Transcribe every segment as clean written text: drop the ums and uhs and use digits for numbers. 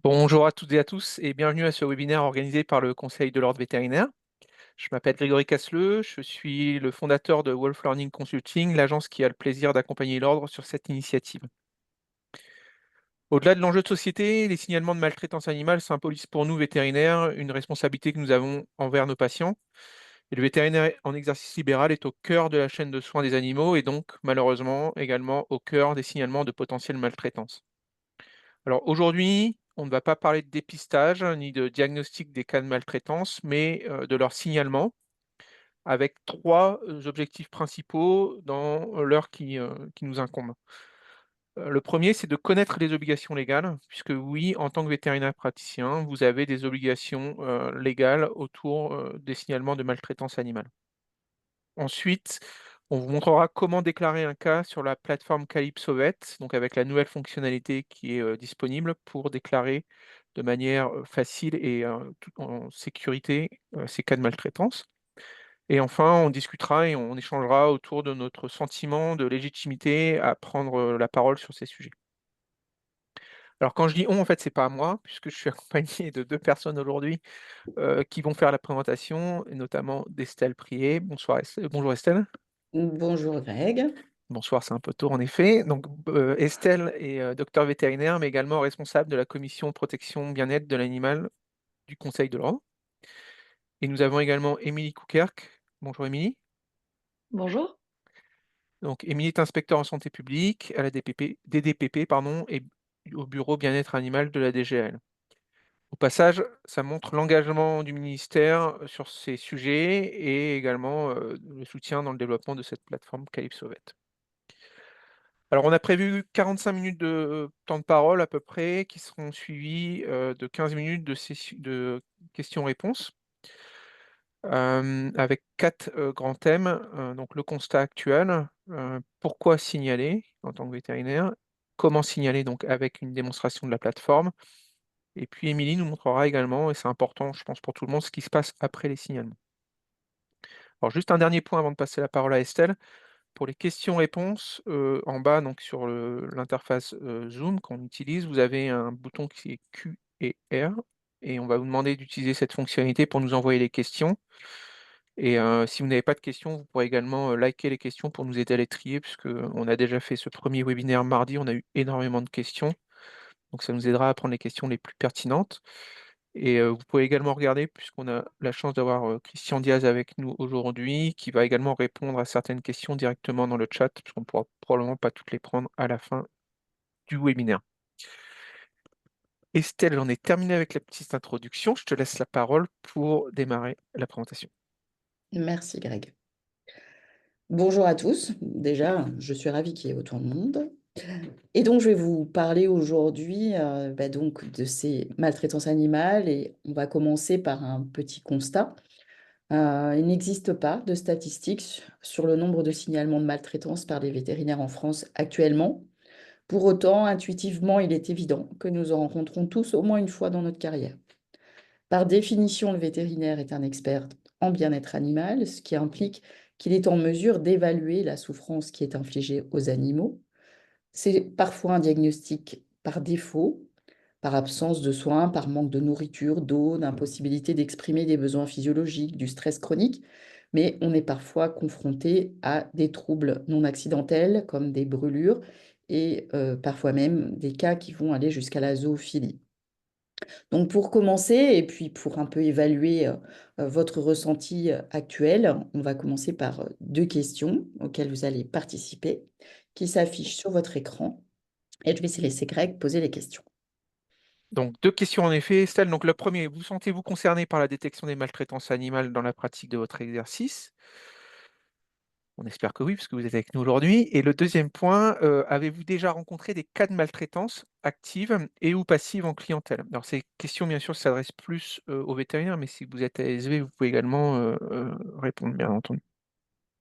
Bonjour à toutes et à tous et bienvenue à ce webinaire organisé par le Conseil de l'ordre vétérinaire. Je m'appelle Grégory Casseleux, je suis le fondateur de Wolf Learning Consulting, l'agence qui a le plaisir d'accompagner l'ordre sur cette initiative. Au-delà de l'enjeu de société, les signalements de maltraitance animale symbolisent pour nous vétérinaires une responsabilité que nous avons envers nos patients. Et le vétérinaire en exercice libéral est au cœur de la chaîne de soins des animaux et donc malheureusement également au cœur des signalements de potentielle maltraitance. Alors aujourd'hui, on ne va pas parler de dépistage ni de diagnostic des cas de maltraitance, mais de leur signalement avec trois objectifs principaux dans l'heure qui nous incombe. Le premier, c'est de connaître les obligations légales, puisque oui, en tant que vétérinaire praticien, vous avez des obligations légales autour des signalements de maltraitance animale. Ensuite, on vous montrera comment déclarer un cas sur la plateforme CalypsoVet, donc avec la nouvelle fonctionnalité qui est disponible pour déclarer de manière facile et tout en sécurité ces cas de maltraitance. Et enfin, on discutera et on échangera autour de notre sentiment de légitimité à prendre la parole sur ces sujets. Alors quand je dis on, en fait, c'est pas à moi, puisque je suis accompagné de deux personnes aujourd'hui qui vont faire la présentation, et notamment d'Estelle Prier. Bonsoir, bonjour Estelle. Bonjour Greg. Bonsoir, c'est un peu tôt en effet. Donc, Estelle est docteur vétérinaire, mais également responsable de la commission protection bien-être de l'animal du Conseil de l'Ordre. Et nous avons également Émilie Couquerc. Bonjour Émilie. Bonjour. Donc, Émilie est inspecteur en santé publique à la DDPP pardon, et au bureau bien-être animal de la DGL. Au passage, ça montre l'engagement du ministère sur ces sujets et également le soutien dans le développement de cette plateforme CalypsoVet. Alors, on a prévu 45 minutes de temps de parole à peu près, qui seront suivis de 15 minutes de questions-réponses, avec quatre grands thèmes. Donc, le constat actuel, pourquoi signaler en tant que vétérinaire, comment signaler donc avec une démonstration de la plateforme, et puis Émilie nous montrera également, et c'est important, je pense, pour tout le monde, ce qui se passe après les signalements. Alors, juste un dernier point avant de passer la parole à Estelle. Pour les questions-réponses, en bas, donc sur l'interface Zoom qu'on utilise, vous avez un bouton qui est Q et R et on va vous demander d'utiliser cette fonctionnalité pour nous envoyer les questions et si vous n'avez pas de questions, vous pourrez également, liker les questions pour nous aider à les trier puisqu'on a déjà fait ce premier webinaire mardi, on a eu énormément de questions, donc ça nous aidera à prendre les questions les plus pertinentes. Et vous pouvez également regarder, puisqu'on a la chance d'avoir, Christian Diaz avec nous aujourd'hui, qui va également répondre à certaines questions directement dans le chat, puisqu'on ne pourra probablement pas toutes les prendre à la fin du webinaire. Estelle, j'en ai terminé avec la petite introduction. Je te laisse la parole pour démarrer la présentation. Merci Greg. Bonjour à tous. Déjà, je suis ravie qu'il y ait autant de monde. Et donc, je vais vous parler aujourd'hui donc de ces maltraitances animales et on va commencer par un petit constat. Il n'existe pas de statistiques sur le nombre de signalements de maltraitance par les vétérinaires en France actuellement. Pour autant, intuitivement, il est évident que nous en rencontrons tous au moins une fois dans notre carrière. Par définition, le vétérinaire est un expert en bien-être animal, ce qui implique qu'il est en mesure d'évaluer la souffrance qui est infligée aux animaux. C'est parfois un diagnostic par défaut, par absence de soins, par manque de nourriture, d'eau, d'impossibilité d'exprimer des besoins physiologiques, du stress chronique, mais on est parfois confronté à des troubles non accidentels comme des brûlures et parfois même des cas qui vont aller jusqu'à la zoophilie. Donc pour commencer, et puis pour un peu évaluer votre ressenti actuel, on va commencer par deux questions auxquelles vous allez participer, qui s'affichent sur votre écran. Et je vais laisser Greg poser les questions. Donc 2 questions en effet, Estelle. Donc le premier, vous sentez-vous concerné par la détection des maltraitances animales dans la pratique de votre exercice? On espère que oui, puisque vous êtes avec nous aujourd'hui. Et le deuxième point, avez-vous déjà rencontré des cas de maltraitance active et ou passive en clientèle? Alors ces questions, bien sûr, s'adressent plus, aux vétérinaires, mais si vous êtes ASV, vous pouvez également, répondre, bien entendu.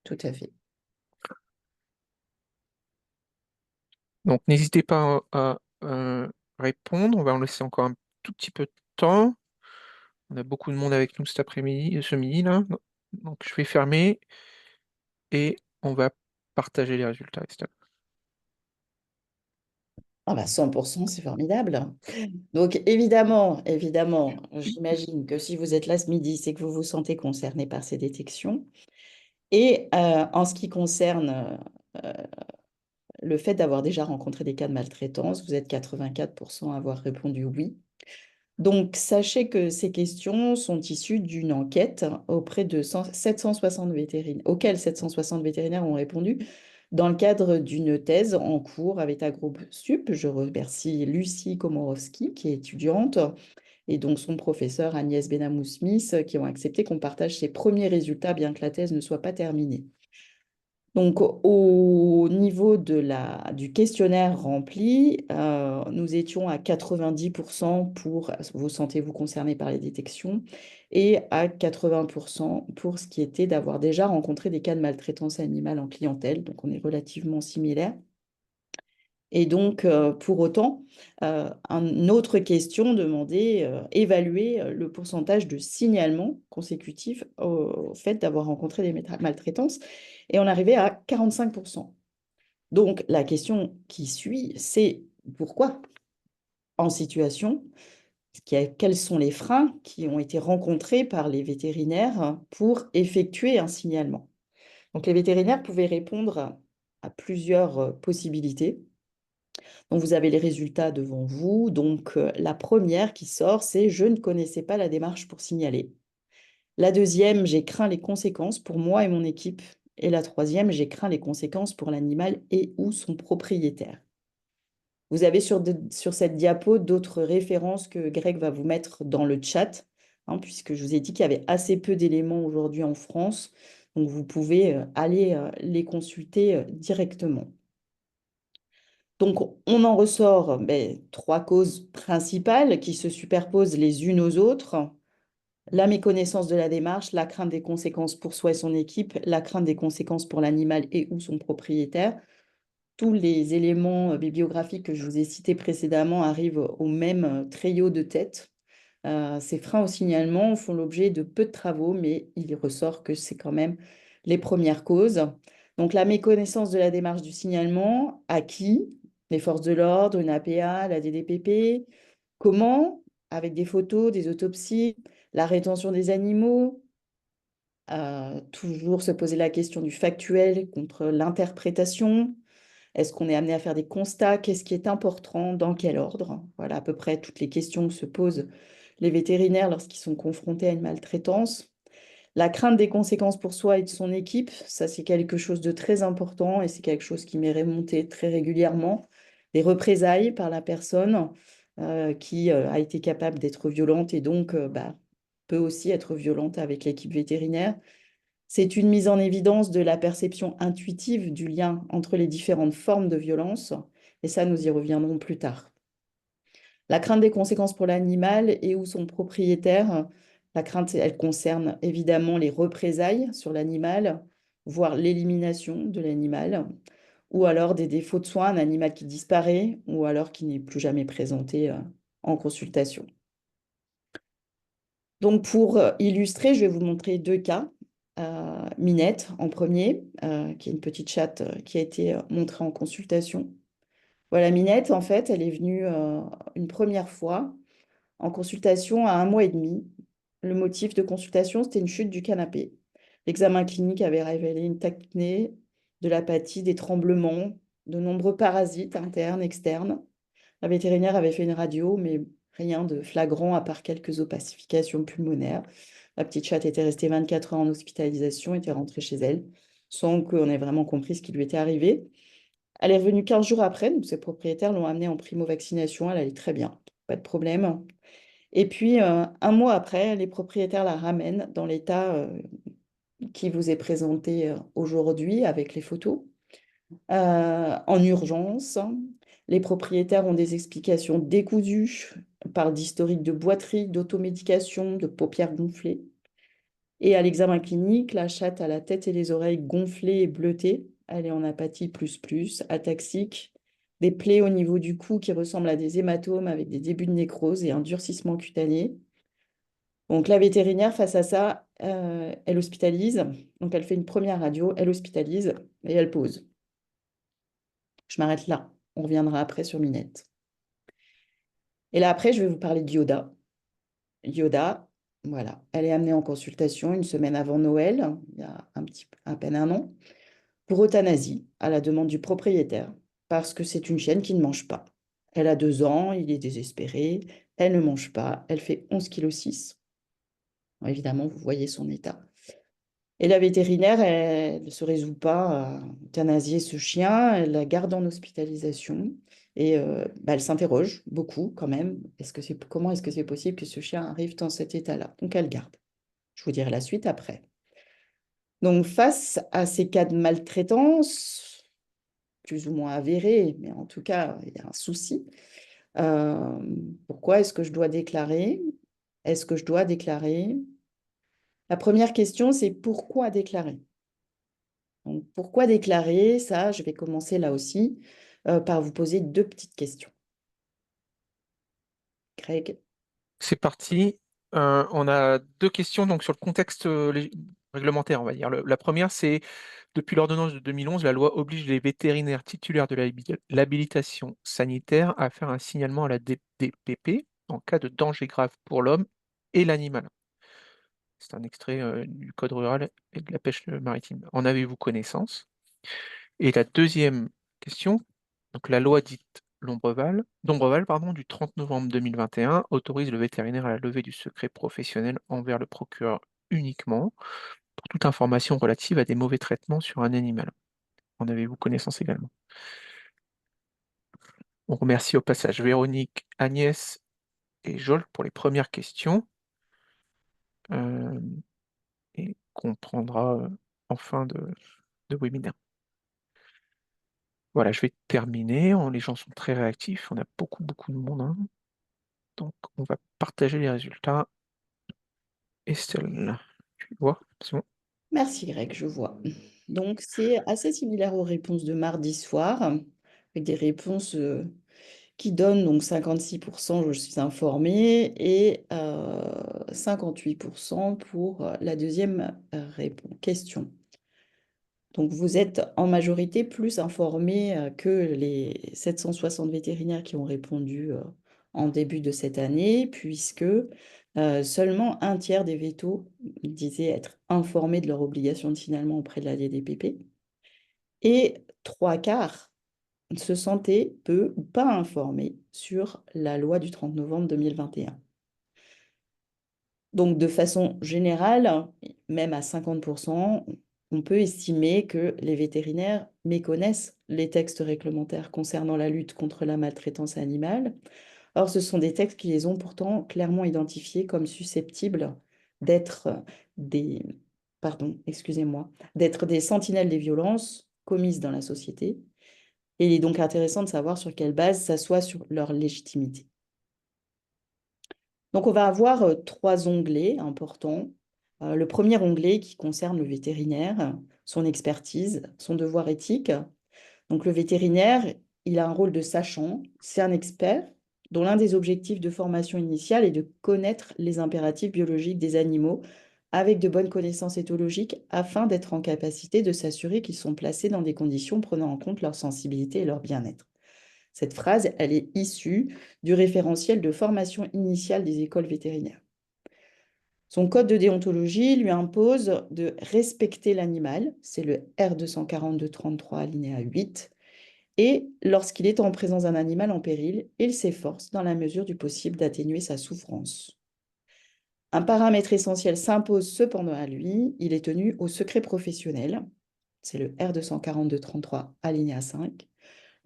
Tout à fait. Donc n'hésitez pas à répondre. On va en laisser encore un tout petit peu de temps. On a beaucoup de monde avec nous cet après-midi, ce midi là. Donc je vais fermer et on va partager les résultats, Estelle. Ah bah 100%, c'est formidable. Donc évidemment, j'imagine que si vous êtes là ce midi, c'est que vous vous sentez concerné par ces détections. Et en ce qui concerne le fait d'avoir déjà rencontré des cas de maltraitance, vous êtes 84% à avoir répondu oui. Donc, sachez que ces questions sont issues d'une enquête auprès de 760 vétérinaires, auxquelles 760 vétérinaires ont répondu dans le cadre d'une thèse en cours avec un groupe SUP. Je remercie Lucie Komorowski, qui est étudiante, et donc son professeur Agnès Benamou-Smith, qui ont accepté qu'on partage ces premiers résultats, bien que la thèse ne soit pas terminée. Donc, au niveau du questionnaire rempli, nous étions à 90% pour vous sentez-vous concerné par les détections et à 80% pour ce qui était d'avoir déjà rencontré des cas de maltraitance animale en clientèle. Donc, on est relativement similaires. Et donc, pour autant, une autre question demandait, évaluer le pourcentage de signalements consécutifs au fait d'avoir rencontré des maltraitances. Et on arrivait à 45%. Donc, la question qui suit, c'est pourquoi en situation, quels sont les freins qui ont été rencontrés par les vétérinaires pour effectuer un signalement. Donc, les vétérinaires pouvaient répondre à plusieurs possibilités. Donc, vous avez les résultats devant vous. Donc, la première qui sort, c'est je ne connaissais pas la démarche pour signaler. La deuxième, j'ai craint les conséquences pour moi et mon équipe. Et la troisième, j'ai craint les conséquences pour l'animal et ou son propriétaire. Vous avez sur cette diapo d'autres références que Greg va vous mettre dans le chat, hein, puisque je vous ai dit qu'il y avait assez peu d'éléments aujourd'hui en France. Donc, vous pouvez aller les consulter directement. Donc, on en ressort trois causes principales qui se superposent les unes aux autres. La méconnaissance de la démarche, la crainte des conséquences pour soi et son équipe, la crainte des conséquences pour l'animal et ou son propriétaire. Tous les éléments bibliographiques que je vous ai cités précédemment arrivent au même trio de tête. Ces freins au signalement font l'objet de peu de travaux, mais il ressort que c'est quand même les premières causes. Donc, la méconnaissance de la démarche du signalement, à qui? Les forces de l'ordre, une APA, la DDPP. Comment? Avec des photos, des autopsies, la rétention des animaux. Toujours se poser la question du factuel contre l'interprétation. Est-ce qu'on est amené à faire des constats? Qu'est-ce qui est important? Dans quel ordre? Voilà à peu près toutes les questions que se posent les vétérinaires lorsqu'ils sont confrontés à une maltraitance. La crainte des conséquences pour soi et de son équipe, ça c'est quelque chose de très important et c'est quelque chose qui m'est remonté très régulièrement. Des représailles par la personne qui a été capable d'être violente et donc peut aussi être violente avec l'équipe vétérinaire. C'est une mise en évidence de la perception intuitive du lien entre les différentes formes de violence, et ça, nous y reviendrons plus tard. La crainte des conséquences pour l'animal et ou son propriétaire, la crainte, elle concerne évidemment les représailles sur l'animal, voire l'élimination de l'animal, ou alors des défauts de soins, un animal qui disparaît, ou alors qui n'est plus jamais présenté en consultation. Donc, pour illustrer, je vais vous montrer deux cas. Minette en premier, qui est une petite chatte qui a été montrée en consultation. Voilà, Minette, en fait, elle est venue une première fois en consultation à 1 mois et demi. Le motif de consultation, c'était une chute du canapé. L'examen clinique avait révélé une tachnée, de l'apathie, des tremblements, de nombreux parasites internes, externes. La vétérinaire avait fait une radio, mais rien de flagrant à part quelques opacifications pulmonaires. La petite chatte était restée 24 heures en hospitalisation, était rentrée chez elle, sans qu'on ait vraiment compris ce qui lui était arrivé. Elle est revenue 15 jours après, donc ses propriétaires l'ont amenée en primo-vaccination, elle allait très bien, pas de problème. Et puis, 1 mois après, les propriétaires la ramènent dans l'état qui vous est présenté aujourd'hui avec les photos en urgence. Les propriétaires ont des explications décousues, parlent d'historique de boiterie, d'automédication, de paupières gonflées. Et à l'examen clinique, la chatte a la tête et les oreilles gonflées et bleutées. Elle est en apathie plus, ataxique, des plaies au niveau du cou qui ressemblent à des hématomes avec des débuts de nécrose et un durcissement cutané. Donc la vétérinaire, face à ça, elle hospitalise. Donc elle fait une première radio, elle hospitalise et elle pose. Je m'arrête là. On reviendra après sur Minette. Et là, après, je vais vous parler de Yoda. Yoda, voilà, elle est amenée en consultation une semaine avant Noël, il y a à peine un an, pour euthanasie, à la demande du propriétaire, parce que c'est une chienne qui ne mange pas. Elle a 2 ans, il est désespéré, elle ne mange pas, elle fait 11,6 kg. Évidemment, vous voyez son état. Et la vétérinaire, elle ne se résout pas à euthanasier ce chien, elle la garde en hospitalisation et elle s'interroge beaucoup quand même. Comment est-ce que c'est possible que ce chien arrive dans cet état-là? Donc elle garde. Je vous dirai la suite après. Donc face à ces cas de maltraitance, plus ou moins avérés, mais en tout cas, il y a un souci. euh, Pourquoi est-ce que je dois déclarer? Est-ce que je dois déclarer? La première question, c'est pourquoi déclarer? Donc, pourquoi déclarer? Ça, je vais commencer là aussi par vous poser 2 petites questions. Greg, C'est parti. On a deux questions donc, sur le contexte réglementaire, on va dire. La première, c'est depuis l'ordonnance de 2011, la loi oblige les vétérinaires titulaires de l'habilitation sanitaire à faire un signalement à la DPP en cas de danger grave pour l'homme et l'animal. C'est un extrait du Code rural et de la pêche maritime. En avez-vous connaissance? Et la deuxième question, donc la loi dite Dombreval, pardon, du 30 novembre 2021 autorise le vétérinaire à la levée du secret professionnel envers le procureur uniquement pour toute information relative à des mauvais traitements sur un animal. En avez-vous connaissance également? On remercie au passage Véronique, Agnès et Joel pour les premières questions euh, et qu'on prendra en fin de webinaire. Voilà, je vais terminer. Les gens sont très réactifs. On a beaucoup, beaucoup de monde, hein. Donc, on va partager les résultats. Estelle, tu vois, c'est bon. merci Greg, je vois. Donc, c'est assez similaire aux réponses de mardi soir, avec des réponses qui donnent donc 56%, je suis informée, et 58% pour la deuxième question. Donc, vous êtes en majorité plus informés que les 760 vétérinaires qui ont répondu en début de cette année, puisque seulement un tiers des vétos disaient être informés de leur obligation de signalement auprès de la DDPP et 3 quarts se sentaient peu ou pas informés sur la loi du 30 novembre 2021. Donc, de façon générale, même à 50%, on peut estimer que les vétérinaires méconnaissent les textes réglementaires concernant la lutte contre la maltraitance animale. Or, ce sont des textes qui les ont pourtant clairement identifiés comme susceptibles d'être des, pardon, excusez-moi, d'être des sentinelles des violences commises dans la société. Et il est donc intéressant de savoir sur quelle base s'assoit sur leur légitimité. Donc, on va avoir 3 onglets importants. Le premier onglet qui concerne le vétérinaire, son expertise, son devoir éthique. Donc, le vétérinaire, il a un rôle de sachant, c'est un expert dont l'un des objectifs de formation initiale est de connaître les impératifs biologiques des animaux avec de bonnes connaissances éthologiques afin d'être en capacité de s'assurer qu'ils sont placés dans des conditions prenant en compte leur sensibilité et leur bien-être. Cette phrase, elle est issue du référentiel de formation initiale des écoles vétérinaires. Son code de déontologie lui impose de respecter l'animal, c'est le R242-33 alinéa 8, et lorsqu'il est en présence d'un animal en péril, il s'efforce, dans la mesure du possible, d'atténuer sa souffrance. Un paramètre essentiel s'impose cependant à lui, il est tenu au secret professionnel, c'est le R242-33 alinéa 5.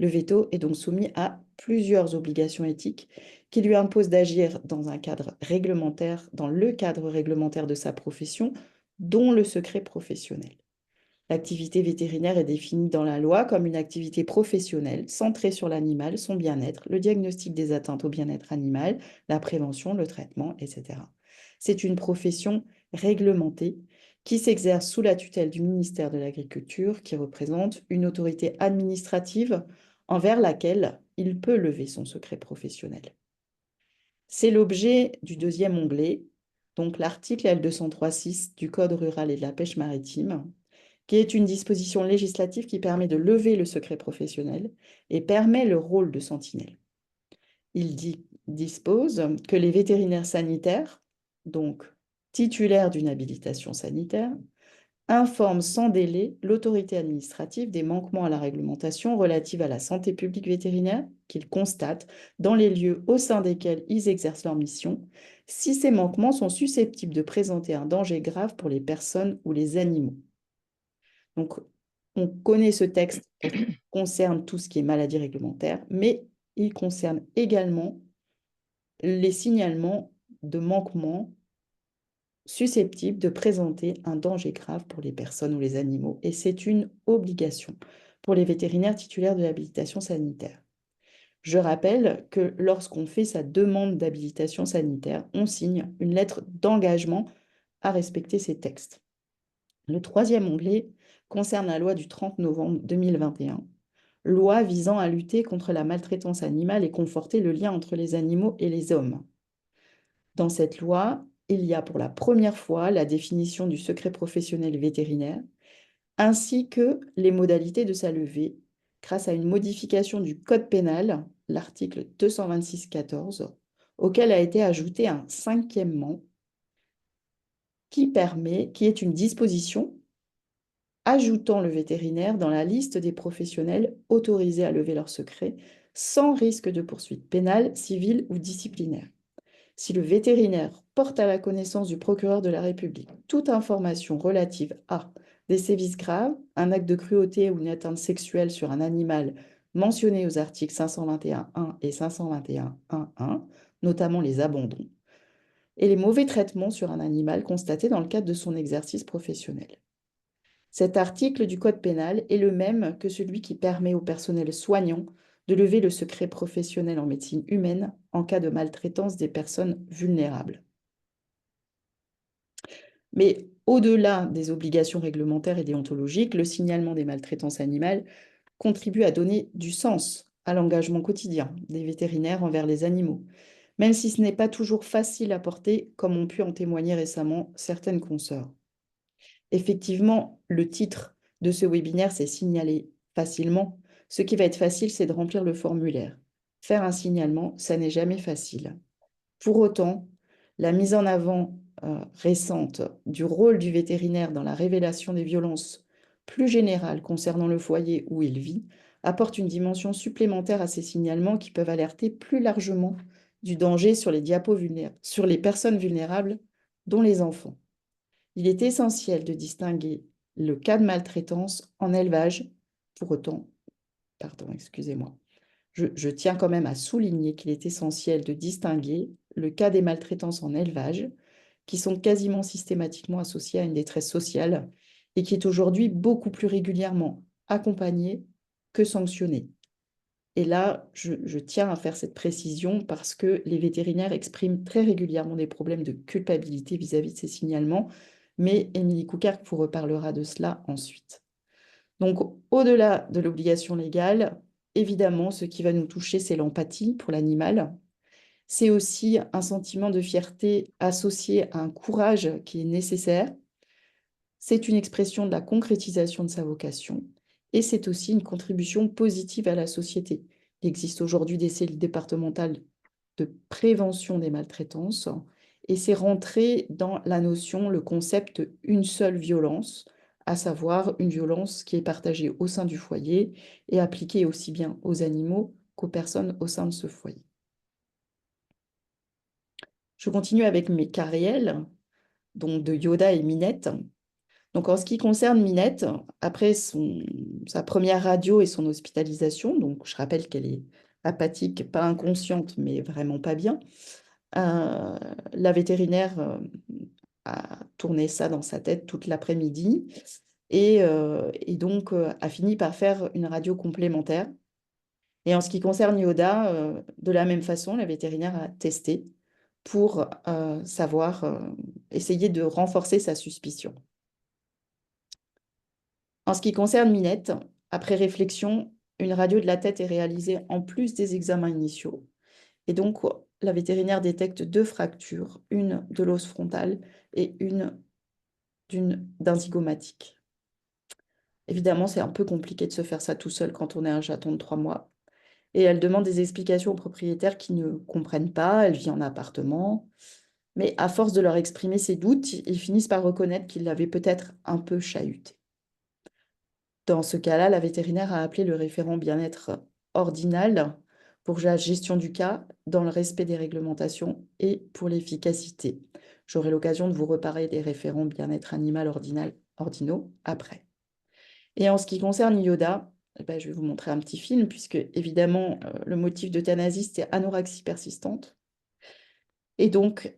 Le veto est donc soumis à plusieurs obligations éthiques qui lui imposent d'agir dans un cadre réglementaire, dans le cadre réglementaire de sa profession, dont le secret professionnel. L'activité vétérinaire est définie dans la loi comme une activité professionnelle centrée sur l'animal, son bien-être, le diagnostic des atteintes au bien-être animal, la prévention, le traitement, etc. C'est une profession réglementée qui s'exerce sous la tutelle du ministère de l'Agriculture, qui représente une autorité administrative envers laquelle il peut lever son secret professionnel. C'est l'objet du deuxième onglet, donc l'article L203.6 du Code rural et de la pêche maritime, qui est une disposition législative qui permet de lever le secret professionnel et permet le rôle de sentinelle. Il dispose que les vétérinaires sanitaires, donc titulaires d'une habilitation sanitaire, informent sans délai l'autorité administrative des manquements à la réglementation relative à la santé publique vétérinaire qu'ils constatent dans les lieux au sein desquels ils exercent leur mission, si ces manquements sont susceptibles de présenter un danger grave pour les personnes ou les animaux. Donc, on connaît ce texte parce qu'il concerne tout ce qui est maladie réglementaire, mais il concerne également les signalements de manquements susceptibles de présenter un danger grave pour les personnes ou les animaux. Et c'est une obligation pour les vétérinaires titulaires de l'habilitation sanitaire. Je rappelle que lorsqu'on fait sa demande d'habilitation sanitaire, on signe une lettre d'engagement à respecter ces textes. Le troisième onglet concerne la loi du 30 novembre 2021, loi visant à lutter contre la maltraitance animale et conforter le lien entre les animaux et les hommes. Dans cette loi, il y a pour la première fois la définition du secret professionnel vétérinaire, ainsi que les modalités de sa levée, grâce à une modification du Code pénal, l'article 226-14, auquel a été ajouté un cinquièmement qui est une disposition ajoutant le vétérinaire dans la liste des professionnels autorisés à lever leur secret sans risque de poursuite pénale, civile ou disciplinaire. Si le vétérinaire porte à la connaissance du procureur de la République toute information relative à des sévices graves, un acte de cruauté ou une atteinte sexuelle sur un animal mentionné aux articles 521.1 et 521.1.1, notamment les abandons, et les mauvais traitements sur un animal constatés dans le cadre de son exercice professionnel. Cet article du Code pénal est le même que celui qui permet au personnel soignant de lever le secret professionnel en médecine humaine en cas de maltraitance des personnes vulnérables. Mais au-delà des obligations réglementaires et déontologiques, le signalement des maltraitances animales contribue à donner du sens à l'engagement quotidien des vétérinaires envers les animaux, même si ce n'est pas toujours facile à porter, comme ont pu en témoigner récemment certaines consoeurs. Effectivement, le titre de ce webinaire, c'est signaler facilement. Ce qui va être facile, c'est de remplir le formulaire. Faire un signalement, ça n'est jamais facile. Pour autant, la mise en avant récente du rôle du vétérinaire dans la révélation des violences plus générales concernant le foyer où il vit apporte une dimension supplémentaire à ces signalements qui peuvent alerter plus largement du danger sur les personnes vulnérables, dont les enfants. Il est essentiel de distinguer le cas de maltraitance en élevage. Pour autant, pardon, excusez-moi, je tiens quand même à souligner qu'il est essentiel de distinguer le cas des maltraitances en élevage, qui sont quasiment systématiquement associées à une détresse sociale et qui est aujourd'hui beaucoup plus régulièrement accompagnée que sanctionnée. Et là, je tiens à faire cette précision parce que les vétérinaires expriment très régulièrement des problèmes de culpabilité vis-à-vis de ces signalements, mais Émilie Coucard vous reparlera de cela ensuite. Donc, au-delà de l'obligation légale, évidemment, ce qui va nous toucher, c'est l'empathie pour l'animal. C'est aussi un sentiment de fierté associé à un courage qui est nécessaire. C'est une expression de la concrétisation de sa vocation et c'est aussi une contribution positive à la société. Il existe aujourd'hui des cellules départementales de prévention des maltraitances et c'est rentré dans la notion, le concept une seule violence, à savoir une violence qui est partagée au sein du foyer et appliquée aussi bien aux animaux qu'aux personnes au sein de ce foyer. Je continue avec mes cas réels, donc de Yoda et Minette. Donc, en ce qui concerne Minette, après sa première radio et son hospitalisation, donc je rappelle qu'elle est apathique, pas inconsciente, mais vraiment pas bien, la vétérinaire a tourné ça dans sa tête toute l'après-midi et donc a fini par faire une radio complémentaire. Et en ce qui concerne Yoda, de la même façon, la vétérinaire a testé pour essayer de renforcer sa suspicion. En ce qui concerne Minette, après réflexion, une radio de la tête est réalisée en plus des examens initiaux. Et donc, la vétérinaire détecte 2 fractures, une de l'os frontal et une d'un zygomatique. Évidemment, c'est un peu compliqué de se faire ça tout seul quand on est un chaton de 3 mois. Et elle demande des explications aux propriétaires qui ne comprennent pas. Elle vit en appartement. Mais à force de leur exprimer ses doutes, ils finissent par reconnaître qu'ils l'avaient peut-être un peu chahuté. Dans ce cas-là, la vétérinaire a appelé le référent bien-être ordinal pour la gestion du cas dans le respect des réglementations et pour l'efficacité. J'aurai l'occasion de vous reparler des référents bien-être animal ordinaux après. Et en ce qui concerne Yoda, eh ben, je vais vous montrer un petit film, puisque évidemment, le motif d'euthanasie, c'est anorexie persistante. Et donc,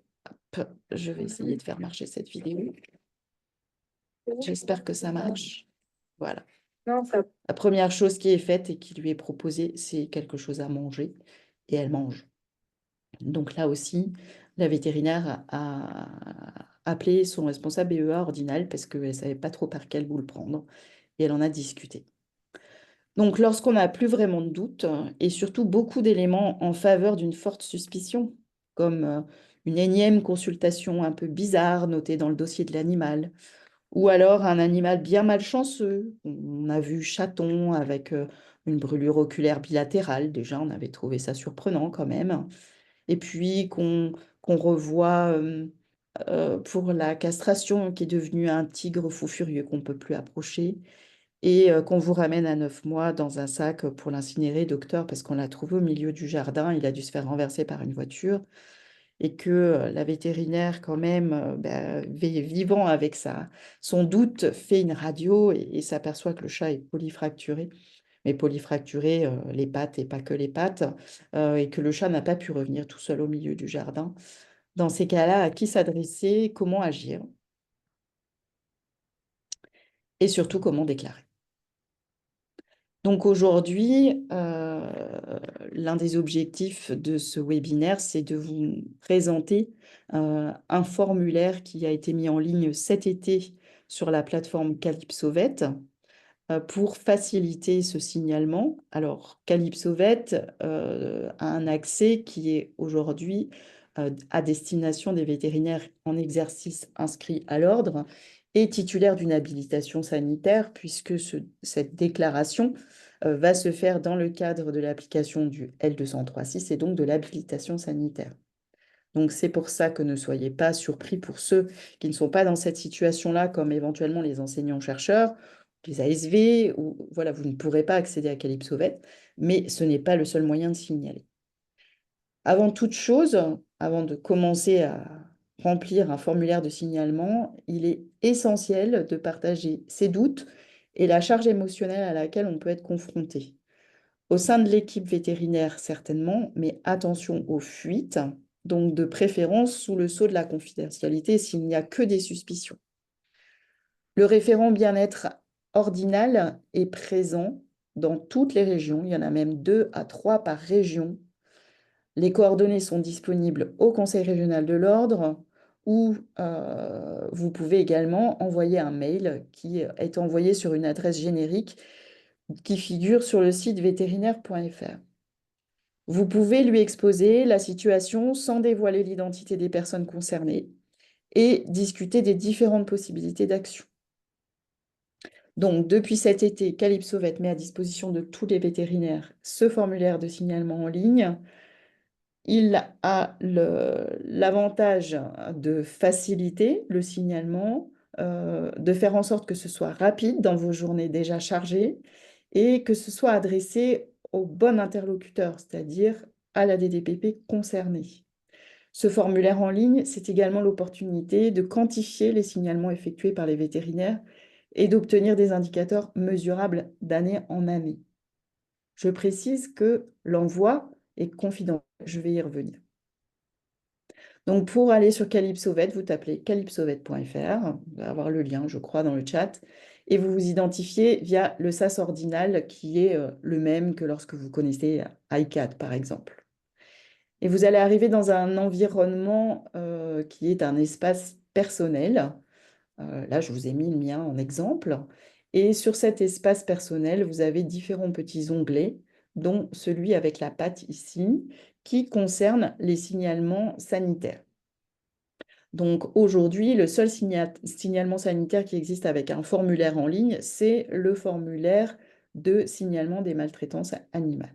hop, je vais essayer de faire marcher cette vidéo. J'espère que ça marche. Voilà. Non, ça... La première chose qui est faite et qui lui est proposée, c'est quelque chose à manger. Et elle mange. Donc là aussi, la vétérinaire a appelé son responsable BEA ordinal parce qu'elle ne savait pas trop par quel bout le prendre. Et elle en a discuté. Donc, lorsqu'on n'a plus vraiment de doute, et surtout beaucoup d'éléments en faveur d'une forte suspicion, comme une énième consultation un peu bizarre notée dans le dossier de l'animal, ou alors un animal bien malchanceux. On a vu chaton avec une brûlure oculaire bilatérale, déjà on avait trouvé ça surprenant quand même. Et puis qu'on revoit pour la castration qui est devenu un tigre fou furieux qu'on ne peut plus approcher et qu'on vous ramène à 9 mois dans un sac pour l'incinérer, docteur, parce qu'on l'a trouvé au milieu du jardin, il a dû se faire renverser par une voiture, et que la vétérinaire, quand même, vivant avec son doute, fait une radio et s'aperçoit que le chat est polyfracturé, mais polyfracturé les pattes et pas que les pattes, et que le chat n'a pas pu revenir tout seul au milieu du jardin. Dans ces cas-là, à qui s'adresser, comment agir, et surtout comment déclarer. Donc aujourd'hui, l'un des objectifs de ce webinaire, c'est de vous présenter un formulaire qui a été mis en ligne cet été sur la plateforme Calypsovet pour faciliter ce signalement. Alors, Calypsovet a un accès qui est aujourd'hui à destination des vétérinaires en exercice inscrits à l'ordre et titulaires d'une habilitation sanitaire, puisque cette déclaration va se faire dans le cadre de l'application du L203.6 et donc de l'habilitation sanitaire. Donc c'est pour ça que ne soyez pas surpris pour ceux qui ne sont pas dans cette situation-là, comme éventuellement les enseignants-chercheurs, les ASV, ou voilà, vous ne pourrez pas accéder à Calypsovet, mais ce n'est pas le seul moyen de signaler. Avant toute chose, avant de commencer à remplir un formulaire de signalement, il est essentiel de partager ses doutes et la charge émotionnelle à laquelle on peut être confronté. Au sein de l'équipe vétérinaire, certainement, mais attention aux fuites, donc de préférence sous le sceau de la confidentialité s'il n'y a que des suspicions. Le référent bien-être ordinal est présent dans toutes les régions, il y en a même 2 à 3 par région. Les coordonnées sont disponibles au Conseil régional de l'ordre ou vous pouvez également envoyer un mail qui est envoyé sur une adresse générique qui figure sur le site vétérinaire.fr. Vous pouvez lui exposer la situation sans dévoiler l'identité des personnes concernées et discuter des différentes possibilités d'action. Donc, depuis cet été, Calypsovet met à disposition de tous les vétérinaires ce formulaire de signalement en ligne. Il a l'avantage de faciliter le signalement, de faire en sorte que ce soit rapide dans vos journées déjà chargées et que ce soit adressé au bon interlocuteur, c'est-à-dire à la DDPP concernée. Ce formulaire en ligne, c'est également l'opportunité de quantifier les signalements effectués par les vétérinaires et d'obtenir des indicateurs mesurables d'année en année. Je précise que l'envoi est confidentiel, je vais y revenir. Donc, pour aller sur Calypsovet, vous tapez calypsovet.fr, vous allez avoir le lien, je crois, dans le chat, et vous vous identifiez via le SAS ordinal qui est le même que lorsque vous connaissez iCAD, par exemple. Et vous allez arriver dans un environnement qui est un espace personnel. Là, je vous ai mis le mien en exemple. Et sur cet espace personnel, vous avez différents petits onglets, dont celui avec la patte ici, qui concerne les signalements sanitaires. Donc aujourd'hui, le seul signalement sanitaire qui existe avec un formulaire en ligne, c'est le formulaire de signalement des maltraitances animales.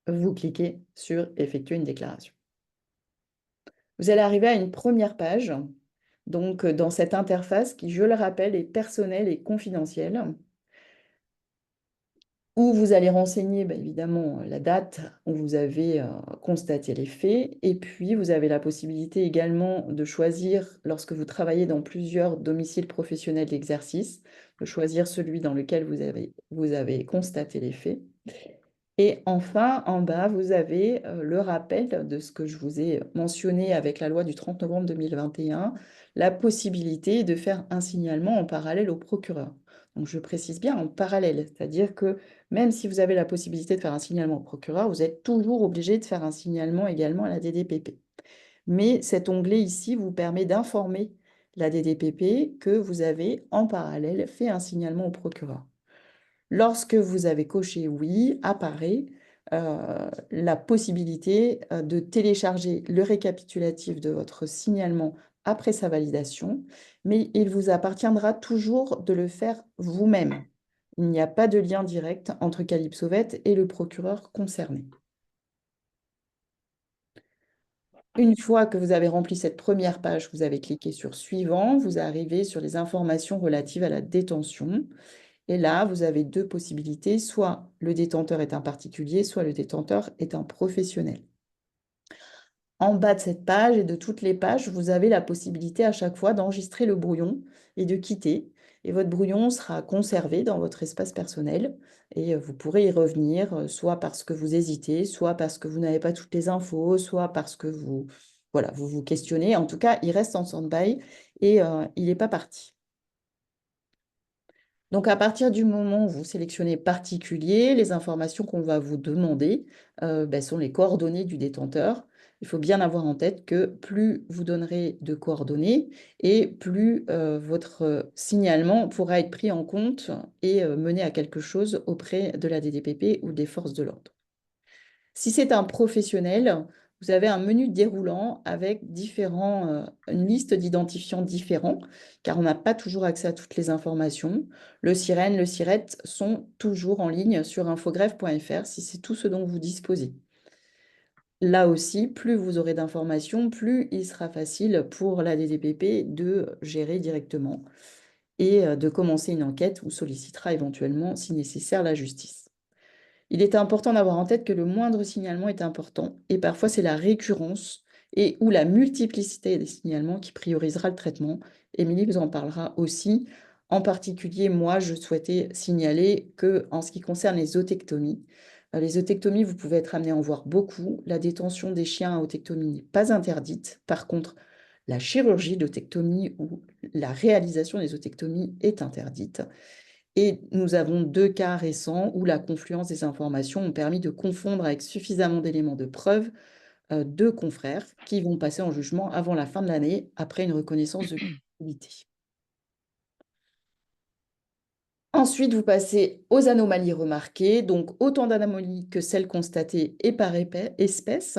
Vous cliquez sur effectuer une déclaration. Vous allez arriver à une première page, donc dans cette interface qui, je le rappelle, est personnelle et confidentielle, où vous allez renseigner évidemment la date où vous avez constaté les faits, et puis vous avez la possibilité également de choisir, lorsque vous travaillez dans plusieurs domiciles professionnels d'exercice, de choisir celui dans lequel vous avez constaté les faits. Et enfin, en bas, vous avez le rappel de ce que je vous ai mentionné avec la loi du 30 novembre 2021, la possibilité de faire un signalement en parallèle au procureur. Donc, je précise bien en parallèle, c'est-à-dire que même si vous avez la possibilité de faire un signalement au procureur, vous êtes toujours obligé de faire un signalement également à la DDPP. Mais cet onglet ici vous permet d'informer la DDPP que vous avez en parallèle fait un signalement au procureur. Lorsque vous avez coché oui, apparaît la possibilité de télécharger le récapitulatif de votre signalement après sa validation, mais il vous appartiendra toujours de le faire vous-même. Il n'y a pas de lien direct entre Calypsovet et le procureur concerné. Une fois que vous avez rempli cette première page, vous avez cliqué sur Suivant, vous arrivez sur les informations relatives à la détention. Et là, vous avez deux possibilités, soit le détenteur est un particulier, soit le détenteur est un professionnel. En bas de cette page et de toutes les pages, vous avez la possibilité à chaque fois d'enregistrer le brouillon et de quitter. Et votre brouillon sera conservé dans votre espace personnel et vous pourrez y revenir, soit parce que vous hésitez, soit parce que vous n'avez pas toutes les infos, soit parce que voilà, vous vous questionnez. En tout cas, il reste en stand-by et il n'est pas parti. Donc, à partir du moment où vous sélectionnez particulier, les informations qu'on va vous demander sont les coordonnées du détenteur. Il faut bien avoir en tête que plus vous donnerez de coordonnées et plus votre signalement pourra être pris en compte et mener à quelque chose auprès de la DDPP ou des forces de l'ordre. Si c'est un professionnel, vous avez un menu déroulant avec une liste d'identifiants différents, car on n'a pas toujours accès à toutes les informations. Le SIREN, le SIRET sont toujours en ligne sur infogreffe.fr si c'est tout ce dont vous disposez. Là aussi, plus vous aurez d'informations, plus il sera facile pour la DDPP de gérer directement et de commencer une enquête ou sollicitera éventuellement, si nécessaire, la justice. Il est important d'avoir en tête que le moindre signalement est important et parfois c'est la récurrence et ou la multiplicité des signalements qui priorisera le traitement. Émilie vous en parlera aussi. En particulier, moi, je souhaitais signaler que en ce qui concerne les otectomies, vous pouvez être amené à en voir beaucoup. La détention des chiens à otectomie n'est pas interdite. Par contre, la chirurgie d'otectomie ou la réalisation des otectomies est interdite. Et nous avons deux cas récents où la confluence des informations ont permis de confondre avec suffisamment d'éléments de preuve deux confrères qui vont passer en jugement avant la fin de l'année après une reconnaissance de culpabilité. Ensuite, vous passez aux anomalies remarquées, donc autant d'anomalies que celles constatées et par espèce.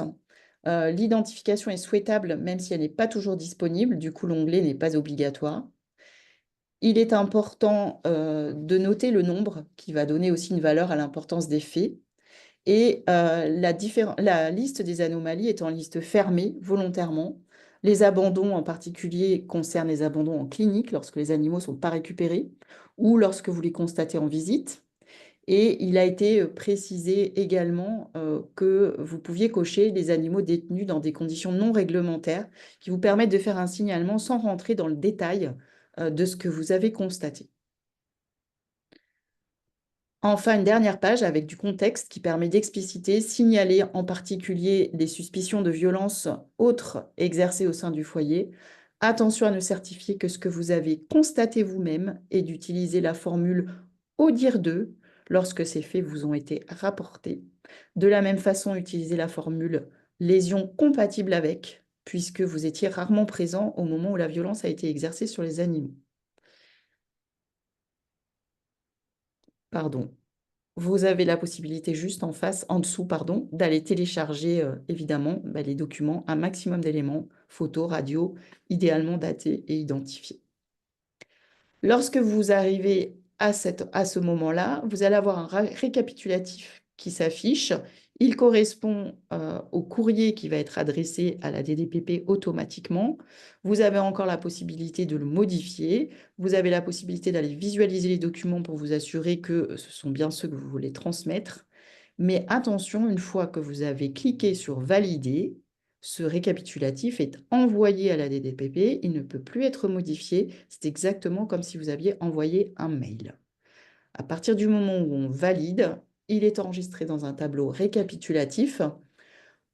L'identification est souhaitable même si elle n'est pas toujours disponible, du coup l'onglet n'est pas obligatoire. Il est important de noter le nombre qui va donner aussi une valeur à l'importance des faits. Et la liste des anomalies est en liste fermée volontairement. Les abandons en particulier concernent les abandons en clinique lorsque les animaux ne sont pas récupérés ou lorsque vous les constatez en visite. Et il a été précisé également que vous pouviez cocher les animaux détenus dans des conditions non réglementaires qui vous permettent de faire un signalement sans rentrer dans le détail de ce que vous avez constaté. Enfin, une dernière page avec du contexte qui permet d'expliciter, signaler en particulier les suspicions de violences autres exercées au sein du foyer. Attention à ne certifier que ce que vous avez constaté vous-même et d'utiliser la formule au dire d'eux lorsque ces faits vous ont été rapportés. De la même façon, utilisez la formule lésion compatible avec, puisque vous étiez rarement présent au moment où la violence a été exercée sur les animaux. Pardon. vous avez la possibilité juste en face, en dessous, pardon, d'aller télécharger évidemment les documents, un maximum d'éléments, photos, radio, idéalement datés et identifiés. Lorsque vous arrivez à ce moment-là, vous allez avoir un récapitulatif qui s'affiche. Il correspond au courrier qui va être adressé à la DDPP automatiquement. Vous avez encore la possibilité de le modifier. Vous avez la possibilité d'aller visualiser les documents pour vous assurer que ce sont bien ceux que vous voulez transmettre. Mais attention, une fois que vous avez cliqué sur Valider, ce récapitulatif est envoyé à la DDPP, il ne peut plus être modifié. C'est exactement comme si vous aviez envoyé un mail. À partir du moment où on valide, il est enregistré dans un tableau récapitulatif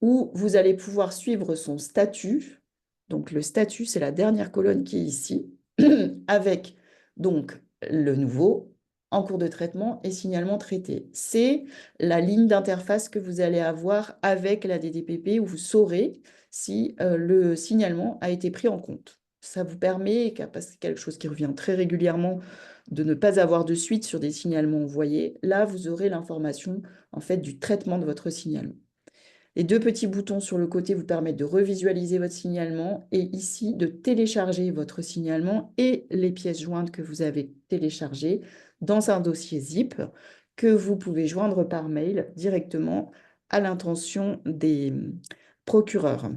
où vous allez pouvoir suivre son statut. Donc le statut, c'est la dernière colonne qui est ici, avec donc le nouveau, en cours de traitement et signalement traité. C'est la ligne d'interface que vous allez avoir avec la DDPP où vous saurez si le signalement a été pris en compte. Ça vous permet, parce que c'est quelque chose qui revient très régulièrement, de ne pas avoir de suite sur des signalements envoyés. Là, vous aurez l'information en fait du traitement de votre signalement. Les deux petits boutons sur le côté vous permettent de revisualiser votre signalement et ici de télécharger votre signalement et les pièces jointes que vous avez téléchargées dans un dossier zip que vous pouvez joindre par mail directement à l'intention des procureurs.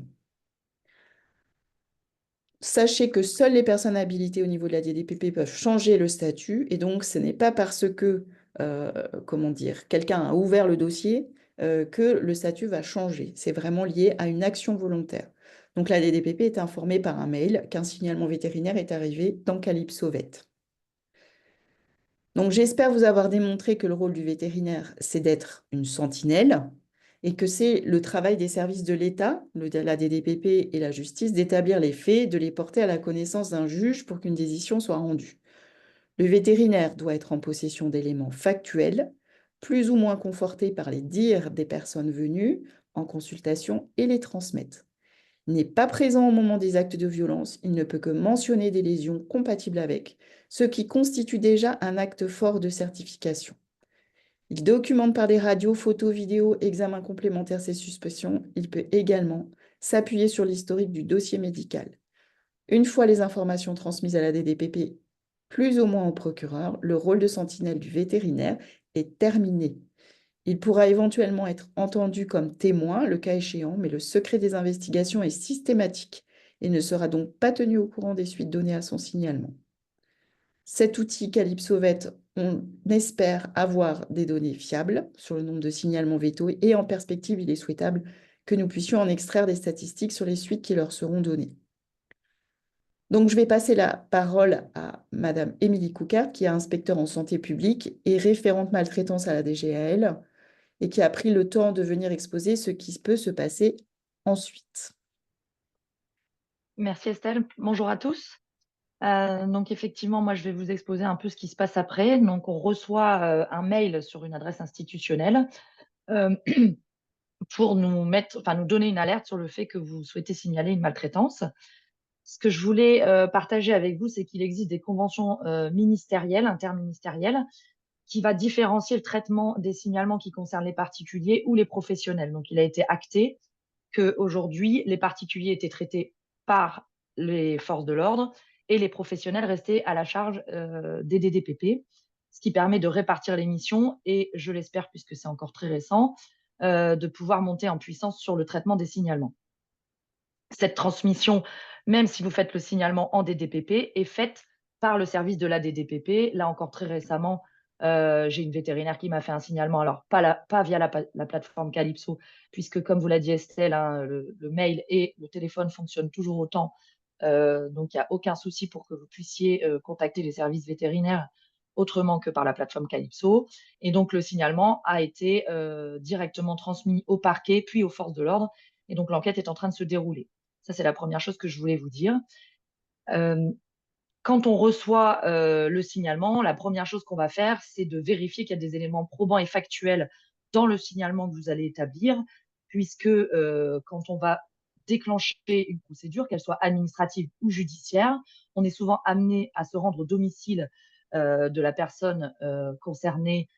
Sachez que seules les personnes habilitées au niveau de la DDPP peuvent changer le statut et donc ce n'est pas parce que comment dire, quelqu'un a ouvert le dossier que le statut va changer. C'est vraiment lié à une action volontaire. Donc la DDPP est informée par un mail qu'un signalement vétérinaire est arrivé dans Calypso-Vet. Donc j'espère vous avoir démontré que le rôle du vétérinaire, c'est d'être une sentinelle et que c'est le travail des services de l'État, la DDPP et la justice, d'établir les faits, de les porter à la connaissance d'un juge pour qu'une décision soit rendue. Le vétérinaire doit être en possession d'éléments factuels, plus ou moins confortés par les dires des personnes venues en consultation et les transmettre. Il n'est pas présent au moment des actes de violence, il ne peut que mentionner des lésions compatibles avec, ce qui constitue déjà un acte fort de certification. Il documente par des radios, photos, vidéos, examens complémentaires ses suspicions. Il peut également s'appuyer sur l'historique du dossier médical. Une fois les informations transmises à la DDPP, plus ou moins au procureur, le rôle de sentinelle du vétérinaire est terminé. Il pourra éventuellement être entendu comme témoin, le cas échéant, mais le secret des investigations est systématique et ne sera donc pas tenu au courant des suites données à son signalement. Cet outil Calypso-Vet, on espère avoir des données fiables sur le nombre de signalements véto et en perspective, il est souhaitable que nous puissions en extraire des statistiques sur les suites qui leur seront données. Donc, je vais passer la parole à Madame Émilie Coucard, qui est inspecteur en santé publique et référente maltraitance à la DGAL, et qui a pris le temps de venir exposer ce qui peut se passer ensuite. Merci Estelle. Bonjour à tous. Donc effectivement, moi je vais vous exposer un peu ce qui se passe après. Donc on reçoit un mail sur une adresse institutionnelle euh, pour nous donner une alerte sur le fait que vous souhaitez signaler une maltraitance. Ce que je voulais partager avec vous, c'est qu'il existe des conventions ministérielles, interministérielles, qui va différencier le traitement des signalements qui concernent les particuliers ou les professionnels. Donc il a été acté qu'aujourd'hui, les particuliers étaient traités par les forces de l'ordre et les professionnels restaient à la charge des DDPP, ce qui permet de répartir les missions et, je l'espère, puisque c'est encore très récent, de pouvoir monter en puissance sur le traitement des signalements. Cette transmission, même si vous faites le signalement en DDPP, est faite par le service de la DDPP. Là encore, très récemment, j'ai une vétérinaire qui m'a fait un signalement, alors pas via la plateforme Calypso, puisque comme vous l'a dit Estelle, hein, le mail et le téléphone fonctionnent toujours autant. Donc, il n'y a aucun souci pour que vous puissiez contacter les services vétérinaires autrement que par la plateforme Calypso. Et donc, le signalement a été directement transmis au parquet, puis aux forces de l'ordre. Et donc, l'enquête est en train de se dérouler. Ça, c'est la première chose que je voulais vous dire. Quand on reçoit le signalement, la première chose qu'on va faire, c'est de vérifier qu'il y a des éléments probants et factuels dans le signalement que vous allez établir, puisque quand on va déclencher une procédure, qu'elle soit administrative ou judiciaire, on est souvent amené à se rendre au domicile de la personne concernée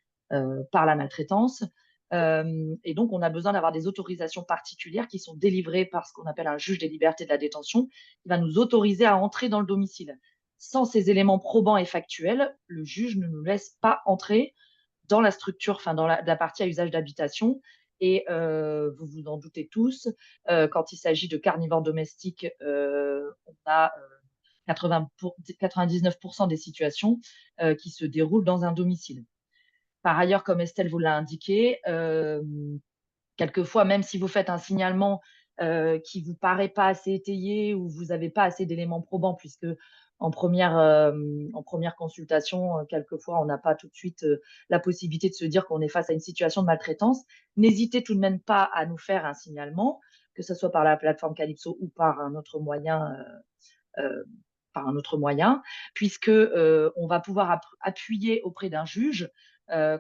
par la maltraitance. Et donc, on a besoin d'avoir des autorisations particulières qui sont délivrées par ce qu'on appelle un juge des libertés de la détention, qui va nous autoriser à entrer dans le domicile. Sans ces éléments probants et factuels, le juge ne nous laisse pas entrer dans la structure, enfin dans la partie à usage d'habitation. Et vous vous en doutez tous, quand il s'agit de carnivores domestiques, on a 99% des situations qui se déroulent dans un domicile. Par ailleurs, comme Estelle vous l'a indiqué, quelquefois, même si vous faites un signalement qui vous paraît pas assez étayé ou vous n'avez pas assez d'éléments probants, puisque en première consultation, quelquefois, on n'a pas tout de suite la possibilité de se dire qu'on est face à une situation de maltraitance, n'hésitez tout de même pas à nous faire un signalement, que ce soit par la plateforme Calypso ou par un autre moyen, puisque on va pouvoir appuyer auprès d'un juge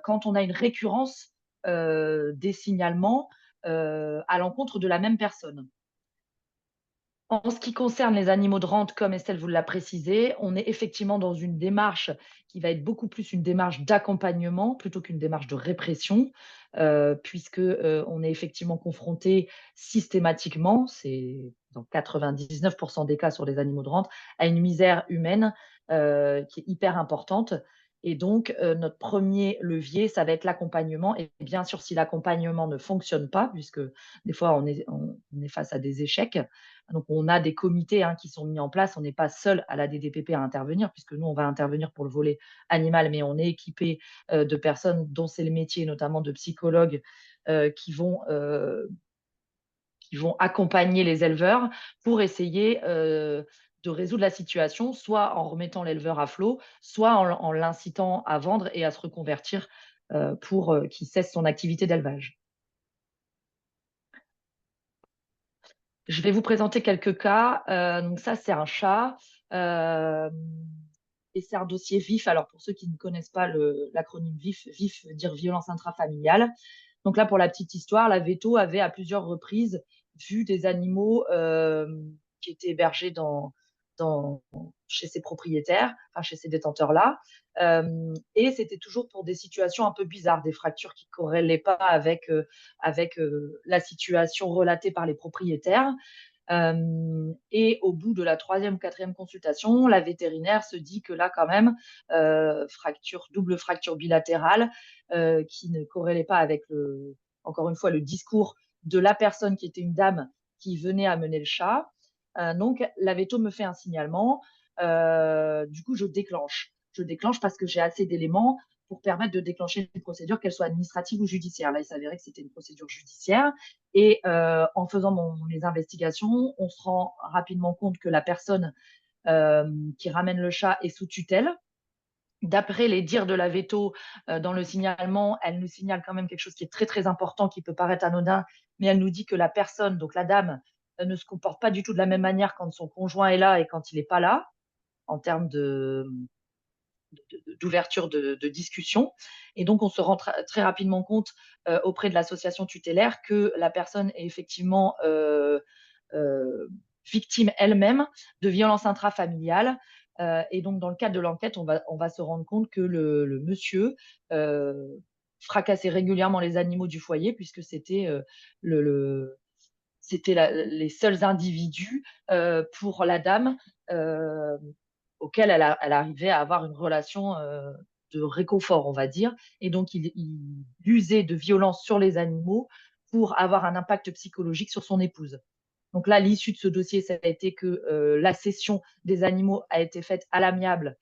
quand on a une récurrence des signalements à l'encontre de la même personne. En ce qui concerne les animaux de rente, comme Estelle vous l'a précisé, on est effectivement dans une démarche qui va être beaucoup plus une démarche d'accompagnement plutôt qu'une démarche de répression, puisque on est effectivement confronté systématiquement, c'est dans 99% des cas sur les animaux de rente, à une misère humaine qui est hyper importante. Et donc, notre premier levier, ça va être l'accompagnement. Et bien sûr, si l'accompagnement ne fonctionne pas, puisque des fois on est face à des échecs, donc, on a des comités qui sont mis en place. On n'est pas seul à la DDPP à intervenir, puisque nous, on va intervenir pour le volet animal, mais on est équipé de personnes dont c'est le métier, notamment de psychologues qui vont accompagner les éleveurs pour essayer de résoudre la situation, soit en remettant l'éleveur à flot, soit en l'incitant à vendre et à se reconvertir pour qu'il cesse son activité d'élevage. Je vais vous présenter quelques cas. Donc ça, c'est un chat. Et c'est un dossier VIF. Alors, pour ceux qui ne connaissent pas l'acronyme VIF, VIF veut dire violence intrafamiliale. Donc là, pour la petite histoire, la Veto avait à plusieurs reprises vu des animaux qui étaient hébergés chez ses propriétaires, enfin chez ces détenteurs-là. Et c'était toujours pour des situations un peu bizarres, des fractures qui ne corrélaient pas avec la situation relatée par les propriétaires. Et au bout de la 3e ou 4e consultation, la vétérinaire se dit que là, quand même, double fracture bilatérale qui ne corrélait pas avec, encore une fois, le discours de la personne qui était une dame qui venait amener le chat. Donc, la Veto me fait un signalement. Du coup, je déclenche. Je déclenche parce que j'ai assez d'éléments pour permettre de déclencher une procédure, qu'elle soit administrative ou judiciaire. Là, il s'avérait que c'était une procédure judiciaire. Et en faisant mes investigations, on se rend rapidement compte que la personne qui ramène le chat est sous tutelle. D'après les dires de la Veto dans le signalement, elle nous signale quand même quelque chose qui est très très important, qui peut paraître anodin, mais elle nous dit que la personne, donc la dame, ne se comporte pas du tout de la même manière quand son conjoint est là et quand il n'est pas là, en termes d'ouverture de discussion. Et donc, on se rend très rapidement compte auprès de l'association tutélaire que la personne est effectivement victime elle-même de violences intrafamiliales. Et donc, dans le cadre de l'enquête, on va se rendre compte que le monsieur fracassait régulièrement les animaux du foyer, puisque c'était les seuls individus pour la dame auquel elle arrivait à avoir une relation de réconfort, on va dire. Et donc, il usait de violence sur les animaux pour avoir un impact psychologique sur son épouse. Donc là, l'issue de ce dossier, ça a été que la cession des animaux a été faite à l'amiable,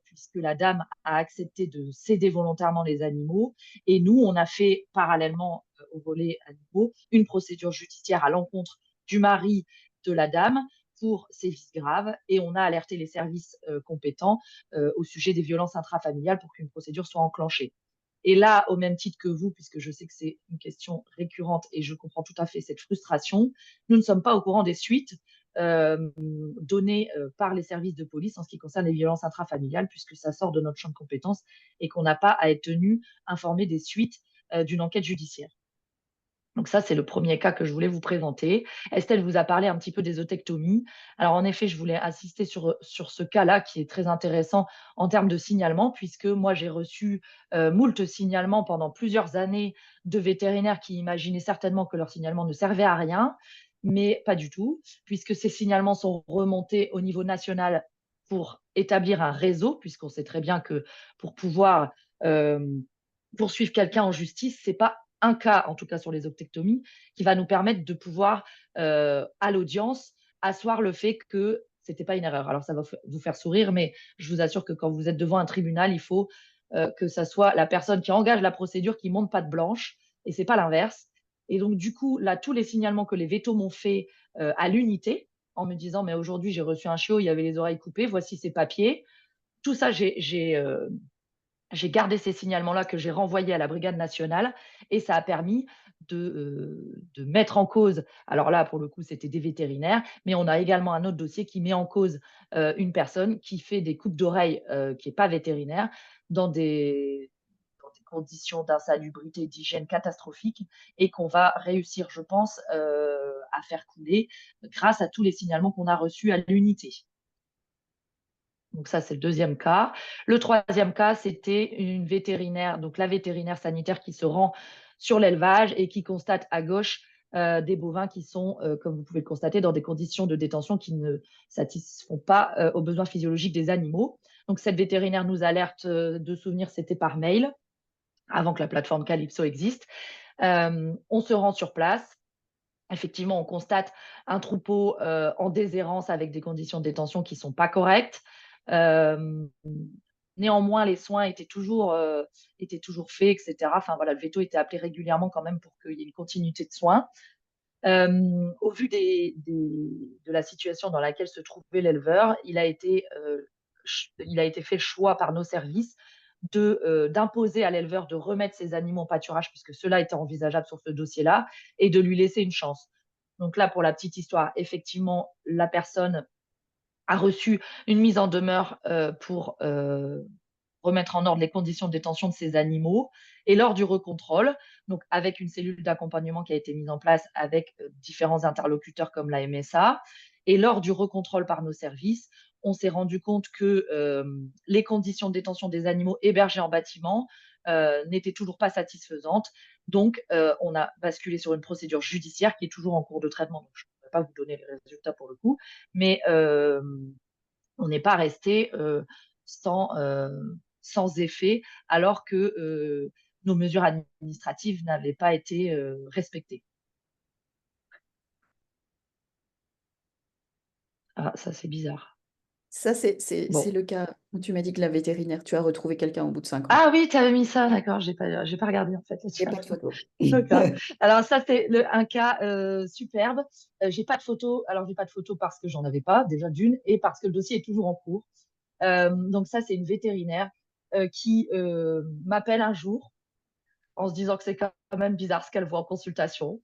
puisque la dame a accepté de céder volontairement les animaux. Et nous, on a fait parallèlement au volet animaux une procédure judiciaire à l'encontre du mari de la dame pour sévices graves, et on a alerté les services compétents au sujet des violences intrafamiliales pour qu'une procédure soit enclenchée. Et là, au même titre que vous, puisque je sais que c'est une question récurrente et je comprends tout à fait cette frustration, nous ne sommes pas au courant des suites données par les services de police en ce qui concerne les violences intrafamiliales, puisque ça sort de notre champ de compétences et qu'on n'a pas à être tenu informé des suites d'une enquête judiciaire. Donc ça, c'est le premier cas que je voulais vous présenter. Estelle vous a parlé un petit peu des otectomies. Alors en effet, je voulais insister sur ce cas-là qui est très intéressant en termes de signalement, puisque moi, j'ai reçu moult signalements pendant plusieurs années de vétérinaires qui imaginaient certainement que leur signalement ne servait à rien, mais pas du tout, puisque ces signalements sont remontés au niveau national pour établir un réseau, puisqu'on sait très bien que pour pouvoir euh, poursuivre quelqu'un en justice, c'est pas un cas, en tout cas sur les octectomies, qui va nous permettre de pouvoir, à l'audience, asseoir le fait que c'était pas une erreur. Alors ça va vous faire sourire, mais je vous assure que quand vous êtes devant un tribunal, il faut que ça soit la personne qui engage la procédure qui monte patte blanche, et c'est pas l'inverse. Et donc du coup, là, tous les signalements que les vétos m'ont fait à l'unité, en me disant, mais aujourd'hui j'ai reçu un chiot, il y avait les oreilles coupées, voici ses papiers. Tout ça, j'ai gardé ces signalements-là que j'ai renvoyés à la brigade nationale et ça a permis de mettre en cause, alors là, pour le coup, c'était des vétérinaires, mais on a également un autre dossier qui met en cause une personne qui fait des coupes d'oreilles qui n'est pas vétérinaire dans dans des conditions d'insalubrité, d'hygiène catastrophiques et qu'on va réussir, je pense, à faire couler grâce à tous les signalements qu'on a reçus à l'unité. Donc ça, c'est le deuxième cas. Le troisième cas, c'était une vétérinaire, donc la vétérinaire sanitaire qui se rend sur l'élevage et qui constate à gauche des bovins qui sont, comme vous pouvez le constater, dans des conditions de détention qui ne satisfont pas aux besoins physiologiques des animaux. Donc cette vétérinaire nous alerte de souvenir, c'était par mail, avant que la plateforme Calypso existe. On se rend sur place. Effectivement, on constate un troupeau en déshérence avec des conditions de détention qui ne sont pas correctes. Euh, Néanmoins, les soins étaient toujours faits, etc. Enfin voilà, le veto était appelé régulièrement quand même pour qu'il y ait une continuité de soins. Au vu de la situation dans laquelle se trouvait l'éleveur, il a été fait le choix par nos services d'imposer à l'éleveur de remettre ses animaux en pâturage, puisque cela était envisageable sur ce dossier-là, et de lui laisser une chance. Donc là, pour la petite histoire, effectivement, la personne a reçu une mise en demeure pour remettre en ordre les conditions de détention de ces animaux. Et lors du recontrôle, donc avec une cellule d'accompagnement qui a été mise en place avec différents interlocuteurs comme la MSA, et lors du recontrôle par nos services, on s'est rendu compte que les conditions de détention des animaux hébergés en bâtiment n'étaient toujours pas satisfaisantes. Donc, on a basculé sur une procédure judiciaire qui est toujours en cours de traitement. Donc, je ne peux pas vous donner les résultats pour le coup, mais on n'est pas resté sans, sans effet alors que nos mesures administratives n'avaient pas été respectées. Ah, ça, c'est bizarre. Ça, c'est Bon. le cas où tu m'as dit que la vétérinaire, tu as retrouvé quelqu'un au bout de 5 ans. Ah oui, tu avais mis ça, d'accord, j'ai pas regardé en fait. Il n'y a pas de photo. D'accord. Alors ça, c'est un cas superbe. J'ai pas de photo. Alors, j'ai pas de photo parce que j'en avais pas, déjà d'une, et parce que le dossier est toujours en cours. Donc ça, c'est une vétérinaire qui m'appelle un jour en se disant que c'est quand même bizarre ce qu'elle voit en consultation.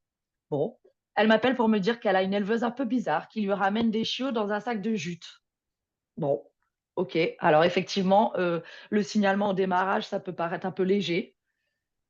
Bon, elle m'appelle pour me dire qu'elle a une éleveuse un peu bizarre qui lui ramène des chiots dans un sac de jute. Bon, ok. Alors effectivement, le signalement au démarrage, ça peut paraître un peu léger,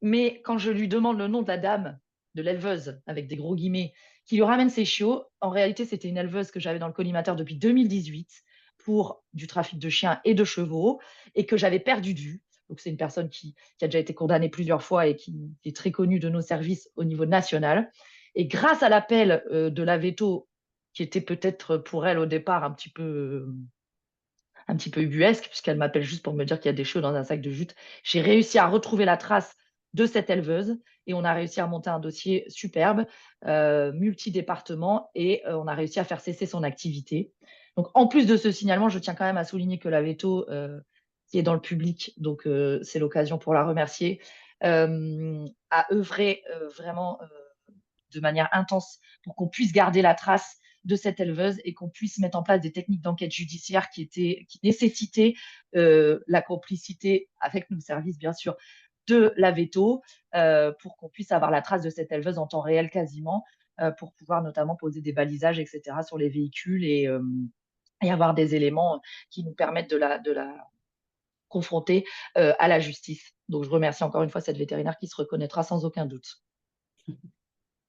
mais quand je lui demande le nom de la dame, de l'éleveuse, avec des gros guillemets, qui lui ramène ses chiots, en réalité, c'était une éleveuse que j'avais dans le collimateur depuis 2018 pour du trafic de chiens et de chevaux et que j'avais perdu de vue. Donc, c'est une personne qui a déjà été condamnée plusieurs fois et qui est très connue de nos services au niveau national. Et grâce à l'appel de la veto, qui était peut-être pour elle au départ un petit peu ubuesque, puisqu'elle m'appelle juste pour me dire qu'il y a des chiots dans un sac de jute. J'ai réussi à retrouver la trace de cette éleveuse et on a réussi à monter un dossier superbe, multi-département, et on a réussi à faire cesser son activité. Donc, en plus de ce signalement, je tiens quand même à souligner que la veto, qui est dans le public, donc c'est l'occasion pour la remercier, a œuvré vraiment de manière intense pour qu'on puisse garder la trace de cette éleveuse et qu'on puisse mettre en place des techniques d'enquête judiciaire qui nécessitaient la complicité avec nos services, bien sûr, de la veto pour qu'on puisse avoir la trace de cette éleveuse en temps réel quasiment pour pouvoir notamment poser des balisages, etc., sur les véhicules et avoir des éléments qui nous permettent de la confronter à la justice. Donc, je remercie encore une fois cette vétérinaire qui se reconnaîtra sans aucun doute.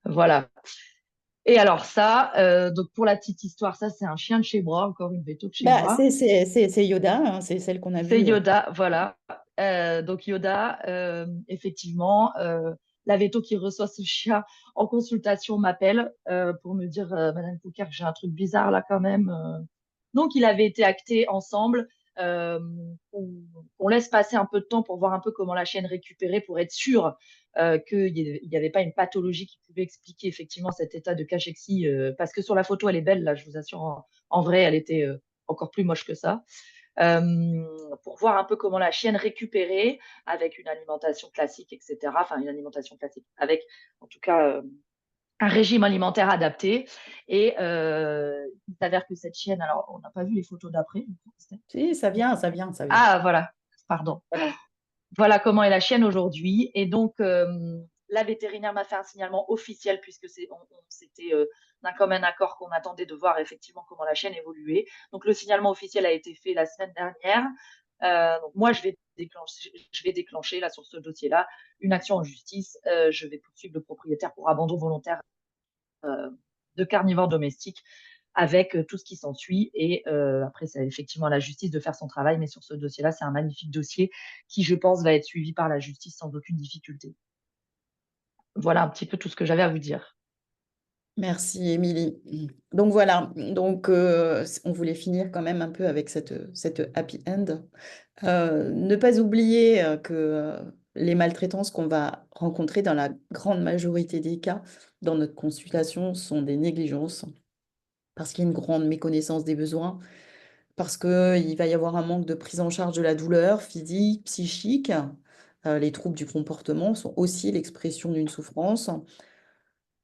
Voilà. Et alors ça, donc pour la petite histoire, ça c'est un chien de chez moi, encore une veto de chez Bah, moi. c'est Yoda, hein, c'est celle qu'on a C'est vue. Yoda, voilà. Donc Yoda, effectivement, la veto qui reçoit ce chien en consultation m'appelle pour me dire, Madame Foucault, que j'ai un truc bizarre là quand même. Donc il avait été acté ensemble. euh, on, on laisse passer un peu de temps pour voir un peu comment la chienne récupérait pour être sûr qu'il n'y avait pas une pathologie qui pouvait expliquer effectivement cet état de cachexie. Parce que sur la photo, elle est belle, là, je vous assure, en vrai, elle était encore plus moche que ça. Pour voir un peu comment la chienne récupérait avec une alimentation classique, etc. Enfin, une alimentation classique avec, en tout cas, un régime alimentaire adapté. Et il s'avère que cette chienne, alors on n'a pas vu les photos d'après. Si, ça vient, ça vient, ça vient. Ah, voilà, pardon. Voilà comment est la chienne aujourd'hui. Et donc, la vétérinaire m'a fait un signalement officiel puisque c'était d'un commun accord qu'on attendait de voir effectivement comment la chienne évoluait. Donc, le signalement officiel a été fait la semaine dernière. Donc, moi, je vais déclencher là sur ce dossier-là une action en justice. Je vais poursuivre le propriétaire pour abandon volontaire de carnivores domestiques avec tout ce qui s'ensuit. Et après, c'est effectivement à la justice de faire son travail. Mais sur ce dossier-là, c'est un magnifique dossier qui, je pense, va être suivi par la justice sans aucune difficulté. Voilà un petit peu tout ce que j'avais à vous dire. Merci, Émilie. Donc voilà, donc on voulait finir quand même un peu avec cette happy end. Ne pas oublier que les maltraitances qu'on va rencontrer dans la grande majorité des cas dans notre consultation sont des négligences, parce qu'il y a une grande méconnaissance des besoins, parce qu'il va y avoir un manque de prise en charge de la douleur physique, psychique. Les troubles du comportement sont aussi l'expression d'une souffrance.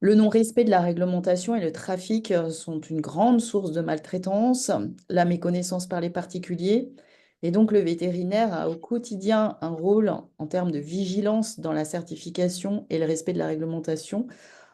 Le non-respect de la réglementation et le trafic sont une grande source de maltraitance, la méconnaissance par les particuliers. Et donc, le vétérinaire a au quotidien un rôle en termes de vigilance dans la certification et le respect de la réglementation,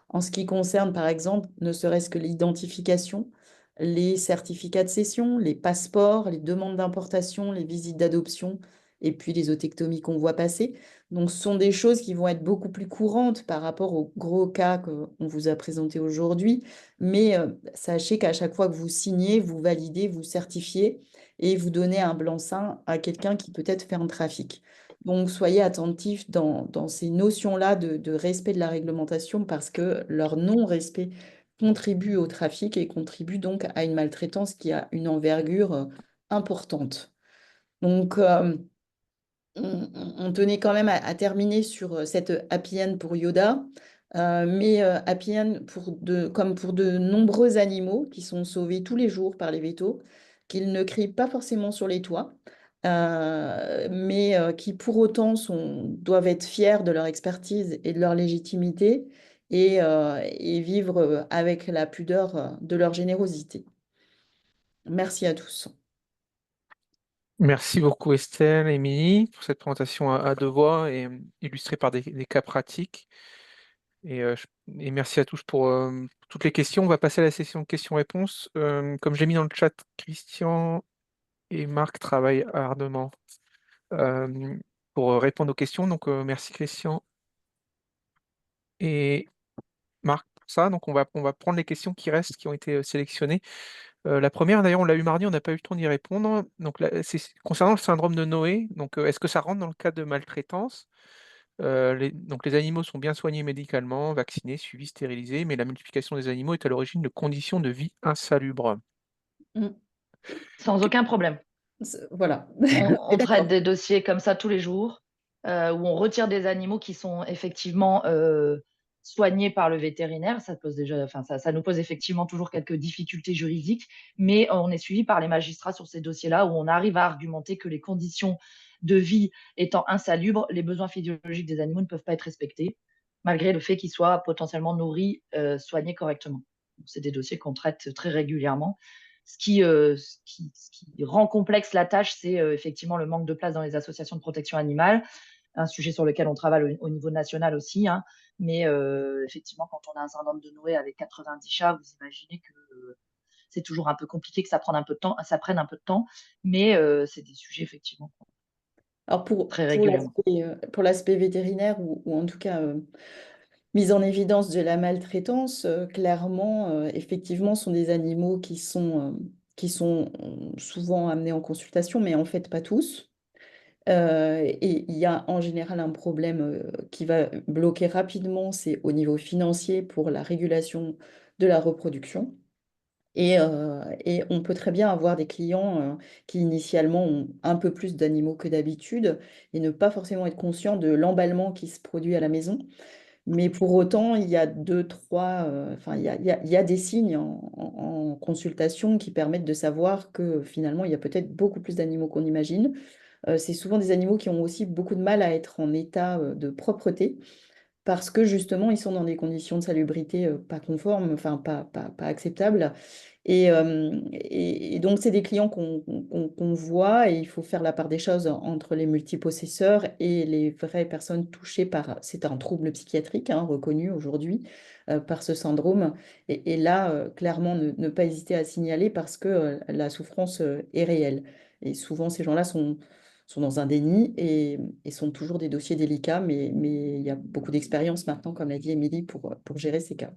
en ce qui concerne, par exemple, ne serait-ce que l'identification, les certificats de cession, les passeports, les demandes d'importation, les visites d'adoption et puis les otectomies qu'on voit passer. Donc, ce sont des choses qui vont être beaucoup plus courantes par rapport aux gros cas qu'on vous a présentés aujourd'hui. Mais sachez qu'à chaque fois que vous signez, vous validez, vous certifiez et vous donnez un blanc-seing à quelqu'un qui peut-être fait un trafic. Donc, soyez attentifs dans ces notions-là de respect de la réglementation parce que leur non-respect contribue au trafic et contribue donc à une maltraitance qui a une envergure importante. Donc, on tenait quand même à terminer sur cette happy end pour Yoda, mais happy end comme pour de nombreux animaux qui sont sauvés tous les jours par les vétos, qu'ils ne crient pas forcément sur les toits, mais qui pour autant doivent être fiers de leur expertise et de leur légitimité et vivre avec la pudeur de leur générosité. Merci à tous. Merci beaucoup Estelle, Émilie, pour cette présentation à deux voix et illustrée par des cas pratiques. Et, et merci à tous pour toutes les questions. On va passer à la session questions-réponses. Comme je l'ai mis dans le chat, Christian et Marc travaillent ardemment euh, pour répondre aux questions. Donc merci Christian et Marc pour ça. Donc on va prendre les questions qui restent, qui ont été sélectionnées. La première, d'ailleurs, on l'a eu mardi, on n'a pas eu le temps d'y répondre. Donc, c'est concernant le syndrome de Noé. Donc, est-ce que ça rentre dans le cadre de maltraitance? Donc, les animaux sont bien soignés médicalement, vaccinés, suivis, stérilisés, mais la multiplication des animaux est à l'origine de conditions de vie insalubres. Mm. Sans aucun problème. Voilà. On traite D'accord. des dossiers comme ça tous les jours, où on retire des animaux qui sont effectivement soignés par le vétérinaire. Ça pose déjà, enfin, ça nous pose effectivement toujours quelques difficultés juridiques, mais on est suivi par les magistrats sur ces dossiers-là, où on arrive à argumenter que les conditions de vie étant insalubres, les besoins physiologiques des animaux ne peuvent pas être respectés, malgré le fait qu'ils soient potentiellement nourris, soignés correctement. C'est des dossiers qu'on traite très régulièrement. Ce qui rend complexe la tâche, c'est effectivement le manque de place dans les associations de protection animale, un sujet sur lequel on travaille au niveau national aussi. Hein. Mais effectivement, quand on a un syndrome de Noé avec 90 chats, vous imaginez que c'est toujours un peu compliqué, que ça prenne un peu de temps, mais c'est des sujets effectivement Alors très régulièrement. pour l'aspect vétérinaire ou en tout cas mise en évidence de la maltraitance, clairement, effectivement, sont des animaux qui sont souvent amenés en consultation, mais en fait pas tous. Et il y a en général un problème qui va bloquer rapidement, c'est au niveau financier pour la régulation de la reproduction. Et on peut très bien avoir des clients qui initialement ont un peu plus d'animaux que d'habitude et ne pas forcément être conscients de l'emballement qui se produit à la maison. Mais pour autant, il y a deux, trois, enfin, il y a des signes en consultation qui permettent de savoir que finalement, il y a peut-être beaucoup plus d'animaux qu'on imagine. C'est souvent des animaux qui ont aussi beaucoup de mal à être en état de propreté parce que justement, ils sont dans des conditions de salubrité pas conformes, enfin pas acceptables. Et donc, c'est des clients qu'on voit et il faut faire la part des choses entre les multipossesseurs et les vraies personnes touchées par... C'est un trouble psychiatrique hein, reconnu aujourd'hui par ce syndrome. Et là, clairement, ne pas hésiter à signaler parce que la souffrance est réelle. Et souvent, ces gens-là sont dans un déni et sont toujours des dossiers délicats, mais il y a beaucoup d'expérience maintenant, comme l'a dit Émilie, pour gérer ces cas.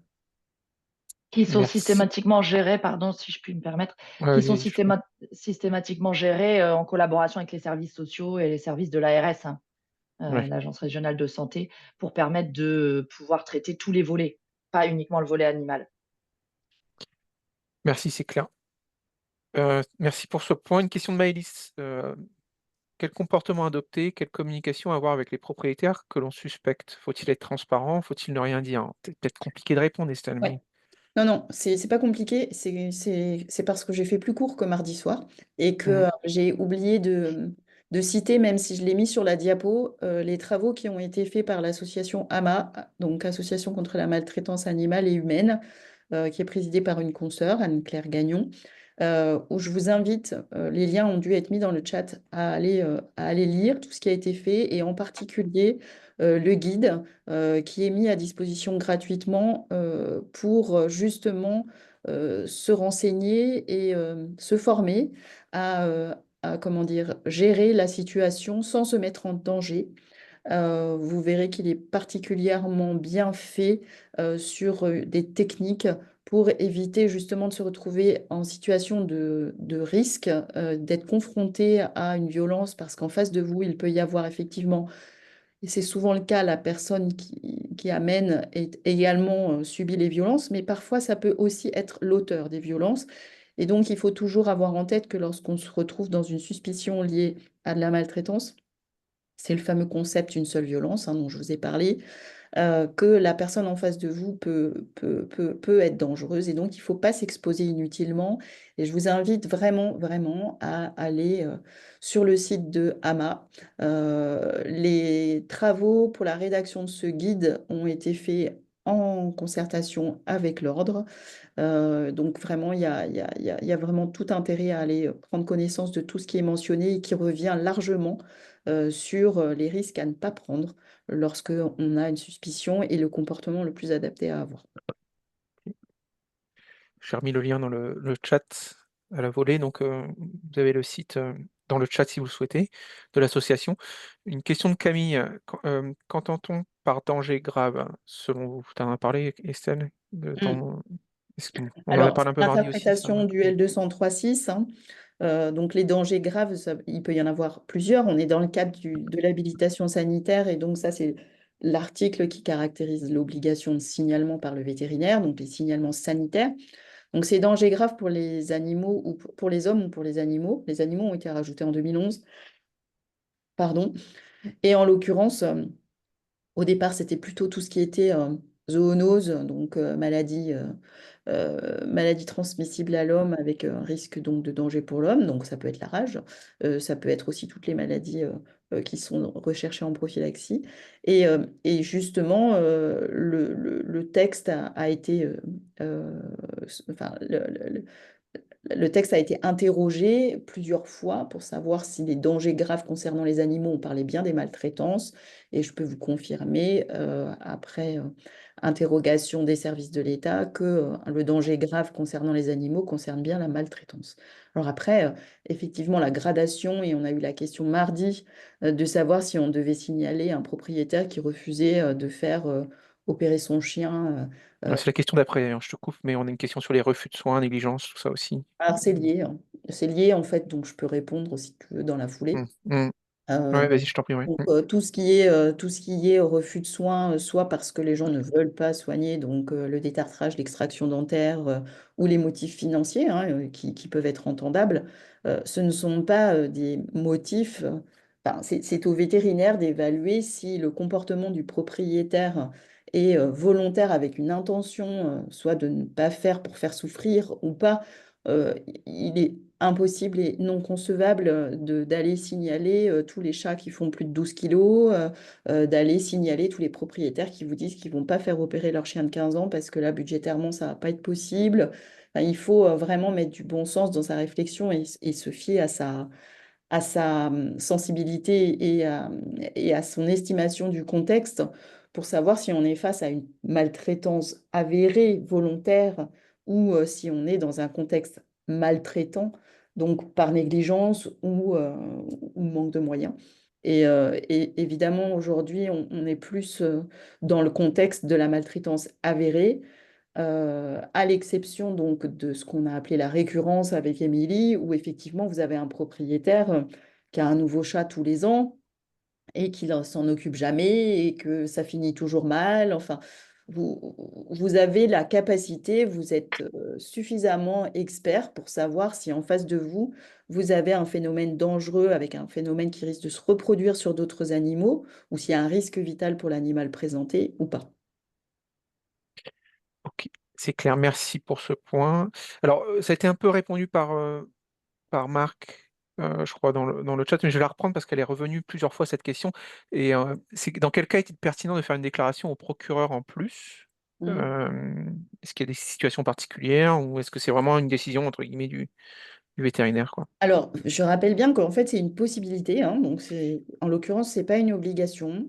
Qui sont Merci. systématiquement gérés, pardon, si je puis me permettre, Ouais, qui sont vas-y, je t'en prie. systématiquement gérés en collaboration avec les services sociaux et les services de l'ARS, hein, Ouais. l'Agence régionale de santé, pour permettre de pouvoir traiter tous les volets, pas uniquement le volet animal. Merci, c'est clair. Merci pour ce point. Une question de Maëlys. Quel comportement adopter? Quelle communication avoir avec les propriétaires que l'on suspecte? Faut-il être transparent? Faut-il ne rien dire? C'est peut-être compliqué de répondre, Estelle, Ouais. mais... Non, non, c'est pas compliqué. C'est parce que j'ai fait plus court que mardi soir et que Mhm. j'ai oublié de citer, même si je l'ai mis sur la diapo, les travaux qui ont été faits par l'association AMA, donc Association contre la maltraitance animale et humaine, qui est présidée par une consoeur, Anne-Claire Gagnon, où je vous invite, les liens ont dû être mis dans le chat, à aller lire tout ce qui a été fait et en particulier le guide qui est mis à disposition gratuitement pour justement se renseigner et se former à, comment dire, gérer la situation sans se mettre en danger. Vous verrez qu'il est particulièrement bien fait sur des techniques pour éviter justement de se retrouver en situation de risque, d'être confronté à une violence, parce qu'en face de vous, il peut y avoir effectivement, et c'est souvent le cas, la personne qui amène est également subit les violences, mais parfois ça peut aussi être l'auteur des violences. Et donc, il faut toujours avoir en tête que lorsqu'on se retrouve dans une suspicion liée à de la maltraitance, c'est le fameux concept une seule violence hein, dont je vous ai parlé, que la personne en face de vous peut être dangereuse et donc il ne faut pas s'exposer inutilement. Et je vous invite vraiment, vraiment à aller sur le site de AMA. Les travaux pour la rédaction de ce guide ont été faits en concertation avec l'ordre. Donc vraiment, il y a vraiment tout intérêt à aller prendre connaissance de tout ce qui est mentionné et qui revient largement sur les risques à ne pas prendre lorsque on a une suspicion et le comportement le plus adapté à avoir. J'ai remis le lien dans le chat à la volée, donc vous avez le site dans le chat si vous le souhaitez, de l'association. Une question de Camille. Qu'entend-on par danger grave, selon vous? Tu en as parlé, Estelle, de Mm. ton... On en a Alors, parlé un peu mardi aussi, ça. l'interprétation du L203-6, hein, donc les dangers graves, il peut y en avoir plusieurs. On est dans le cadre de l'habilitation sanitaire et donc ça, c'est l'article qui caractérise l'obligation de signalement par le vétérinaire, donc les signalements sanitaires. Donc ces dangers graves pour les animaux ou pour les hommes ou pour les animaux. Les animaux ont été rajoutés en 2011, pardon. Et en l'occurrence, au départ, c'était plutôt tout ce qui était zoonose, donc maladie transmissible à l'homme avec un risque donc de danger pour l'homme. Donc ça peut être la rage, ça peut être aussi toutes les maladies qui sont recherchées en prophylaxie. Et justement, le texte a été, enfin, le texte a été interrogé plusieurs fois pour savoir si les dangers graves concernant les animaux, on parlait bien des maltraitances, et je peux vous confirmer, après interrogation des services de l'État, que le danger grave concernant les animaux concerne bien la maltraitance. Alors après, effectivement, la gradation, et on a eu la question mardi, de savoir si on devait signaler un propriétaire qui refusait de faire opérer son chien. C'est la question d'après, d'ailleurs, je te coupe, mais on a une question sur les refus de soins, négligence, tout ça aussi. Alors c'est lié, hein. C'est lié en fait, donc je peux répondre si tu veux dans la foulée. Mm, mm. Euh, Ouais, vas-y, je t'en prie, ouais. Donc, Mm. tout ce qui est refus de soins, soit parce que les gens ne veulent pas soigner, donc le détartrage, l'extraction dentaire, ou les motifs financiers, hein, qui peuvent être entendables, ce ne sont pas des motifs. Enfin, c'est au vétérinaire d'évaluer si le comportement du propriétaire est volontaire avec une intention, soit de ne pas faire pour faire souffrir ou pas. Il est impossible et non concevable d'aller signaler tous les chats qui font plus de 12 kilos, d'aller signaler tous les propriétaires qui vous disent qu'ils vont pas faire opérer leur chien de 15 ans parce que là, budgétairement, ça va pas être possible. Enfin, il faut vraiment mettre du bon sens dans sa réflexion et se fier à sa sensibilité et à son estimation du contexte pour savoir si on est face à une maltraitance avérée, volontaire, ou si on est dans un contexte maltraitant, donc par négligence ou manque de moyens. Et évidemment, aujourd'hui, on est plus dans le contexte de la maltraitance avérée, à l'exception donc de ce qu'on a appelé la récurrence avec Émilie, où effectivement vous avez un propriétaire qui a un nouveau chat tous les ans et qui ne s'en occupe jamais et que ça finit toujours mal. Enfin, vous avez la capacité, vous êtes suffisamment expert pour savoir si en face de vous, vous avez un phénomène dangereux avec un phénomène qui risque de se reproduire sur d'autres animaux ou s'il y a un risque vital pour l'animal présenté ou pas. Ok, c'est clair, merci pour ce point. Alors, ça a été un peu répondu par Marc, je crois, dans le chat, mais je vais la reprendre parce qu'elle est revenue plusieurs fois cette question. Et c'est dans quel cas est-il pertinent de faire une déclaration au procureur en plus? Mm. Euh, Est-ce qu'il y a des situations particulières ou est-ce que c'est vraiment une décision, entre guillemets, du vétérinaire, quoi? Alors, je rappelle bien qu'en fait, c'est une possibilité, hein, donc en l'occurrence, c'est pas une obligation.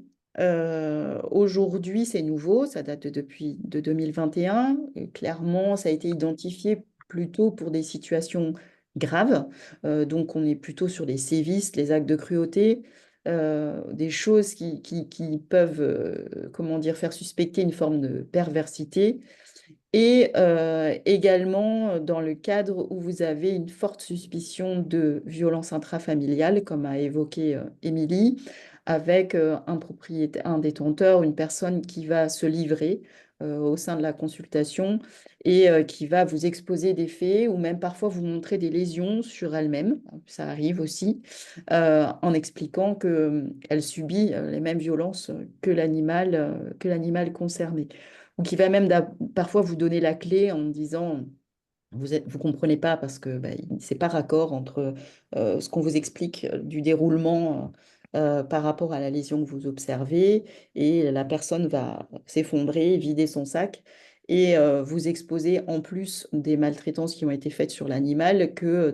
Aujourd'hui, c'est nouveau, ça date de 2021. Et clairement, ça a été identifié plutôt pour des situations graves. Donc, on est plutôt sur les sévices, les actes de cruauté, des choses qui peuvent, comment dire, faire suspecter une forme de perversité. Et également dans le cadre où vous avez une forte suspicion de violence intrafamiliale, comme a évoqué Émilie, avec un propriétaire, un détenteur, une personne qui va se livrer au sein de la consultation et qui va vous exposer des faits ou même parfois vous montrer des lésions sur elle-même, ça arrive aussi, en expliquant qu'elle subit les mêmes violences que l'animal concerné ou qui va même parfois vous donner la clé en disant, vous comprenez pas parce que bah, c'est pas raccord entre ce qu'on vous explique du déroulement par rapport à la lésion que vous observez et la personne va s'effondrer, vider son sac et vous exposer en plus des maltraitances qui ont été faites sur l'animal que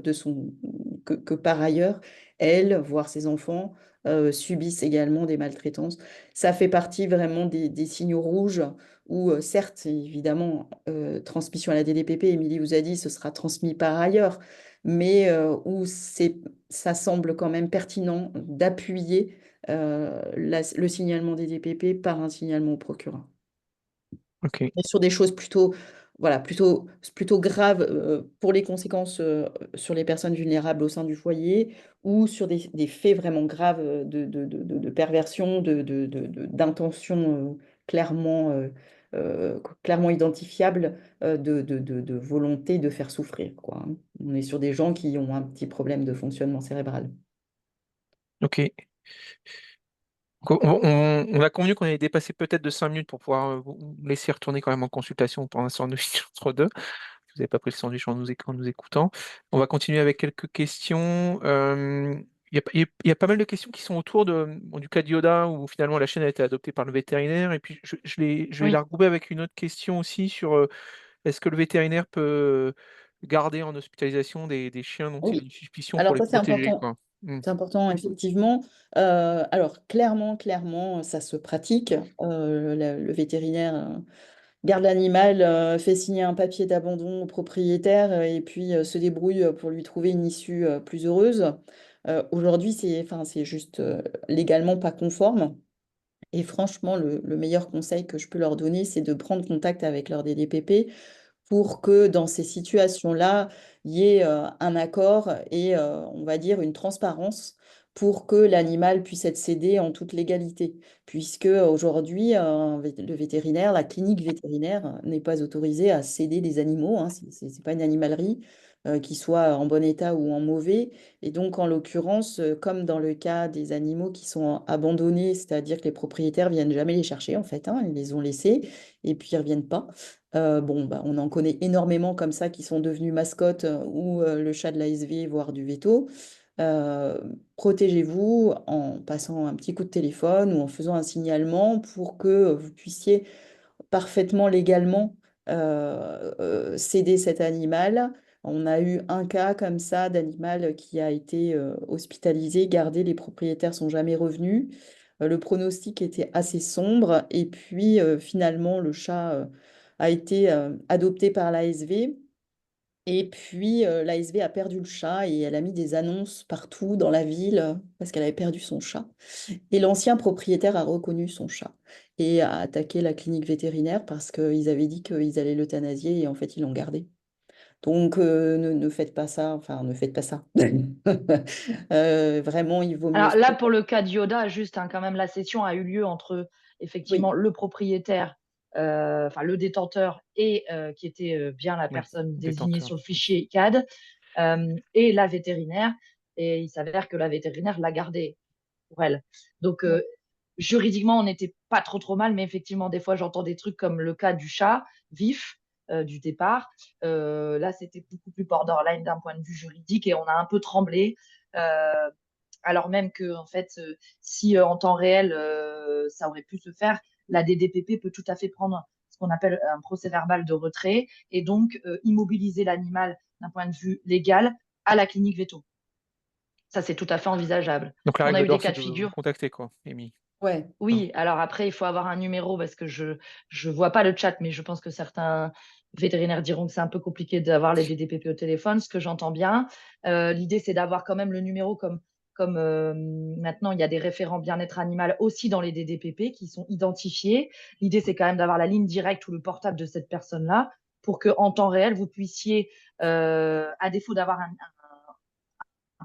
par ailleurs, elle, voire ses enfants, subissent également des maltraitances. Ça fait partie vraiment des signaux rouges où, certes, évidemment, transmission à la DDPP, Émilie vous a dit, ce sera transmis par ailleurs, mais où ça semble quand même pertinent d'appuyer le signalement des DPP par un signalement au procureur. Ok, Et sur des choses plutôt, voilà, plutôt graves pour les conséquences sur les personnes vulnérables au sein du foyer ou sur des faits vraiment graves de perversion, d'intention clairement identifiable de volonté de faire souffrir, quoi, hein. On est sur des gens qui ont un petit problème de fonctionnement cérébral. ok. Donc, on a convenu qu'on allait dépasser peut-être de 5 minutes pour pouvoir vous laisser retourner quand même en consultation pendant un sandwich entre deux. Vous n'avez pas pris le sandwich en nous écoutant. On va continuer avec quelques questions. Il y a pas mal de questions qui sont autour bon, du cas d'Yoda, où finalement la chaîne a été adoptée par le vétérinaire. Et puis je vais la Oui. regrouper avec une autre question aussi sur est-ce que le vétérinaire peut garder en hospitalisation des chiens dont il a Oui, une suspicion pour alors les ça c'est protéger, important. quoi. Hmm. C'est important, effectivement. Alors, clairement, ça se pratique. Le vétérinaire garde l'animal, fait signer un papier d'abandon au propriétaire et puis se débrouille pour lui trouver une issue plus heureuse. Aujourd'hui, enfin, c'est juste légalement pas conforme. Et franchement, le meilleur conseil que je peux leur donner, c'est de prendre contact avec leur DDPP pour que dans ces situations-là, il y ait un accord et on va dire une transparence pour que l'animal puisse être cédé en toute légalité. Puisque aujourd'hui, le vétérinaire, la clinique vétérinaire n'est pas autorisée à céder des animaux, hein. C'est pas une animalerie qui soit en bon état ou en mauvais. Et donc, en l'occurrence, comme dans le cas des animaux qui sont abandonnés, c'est-à-dire que les propriétaires viennent jamais les chercher, en fait, hein, ils les ont laissés et puis ils reviennent pas. Bon, bah, on en connaît énormément comme ça qui sont devenus mascottes ou le chat de l'ASV, voire du veto. Euh, Protégez-vous en passant un petit coup de téléphone ou en faisant un signalement pour que vous puissiez parfaitement légalement céder cet animal. On a eu un cas comme ça d'animal qui a été hospitalisé, gardé, les propriétaires sont jamais revenus. Le pronostic était assez sombre et puis finalement le chat a été adopté par l'ASV. Et puis l'ASV a perdu le chat et elle a mis des annonces partout dans la ville parce qu'elle avait perdu son chat. Et l'ancien propriétaire a reconnu son chat et a attaqué la clinique vétérinaire parce qu'ils avaient dit qu'ils allaient l'euthanasier et en fait ils l'ont gardé. Donc ne faites pas ça, enfin ne faites pas ça. Vraiment, il vaut mieux. Alors là, pour le cas d'Yoda, juste hein, quand même, la session a eu lieu entre effectivement Oui, le propriétaire, enfin le détenteur et qui était bien la Oui, personne désignée détenteur. sur le fichier CAD et la vétérinaire. Et il s'avère que la vétérinaire l'a gardé pour elle. Donc ouais. juridiquement, on n'était pas trop mal, mais effectivement, des fois, j'entends des trucs comme le cas du chat vif du départ. Là, c'était beaucoup plus borderline d'un point de vue juridique et on a un peu tremblé. Euh, alors même que, en fait, si en temps réel, ça aurait pu se faire, la DDPP peut tout à fait prendre ce qu'on appelle un procès verbal de retrait et donc immobiliser l'animal d'un point de vue légal à la clinique veto. Ça, c'est tout à fait envisageable. Donc la On a règle eu des d'or, cas c'est de de vous figure. contacter, quoi, Amy. Ouais. Hein. Oui, alors après, il faut avoir un numéro parce que je vois pas le chat, mais je pense que certains vétérinaires diront que c'est un peu compliqué d'avoir les DDPP au téléphone, ce que j'entends bien. L'idée, c'est d'avoir quand même le numéro comme maintenant, il y a des référents bien-être animal aussi dans les DDPP qui sont identifiés. L'idée, c'est quand même d'avoir la ligne directe ou le portable de cette personne-là pour que en temps réel, vous puissiez, à défaut d'avoir un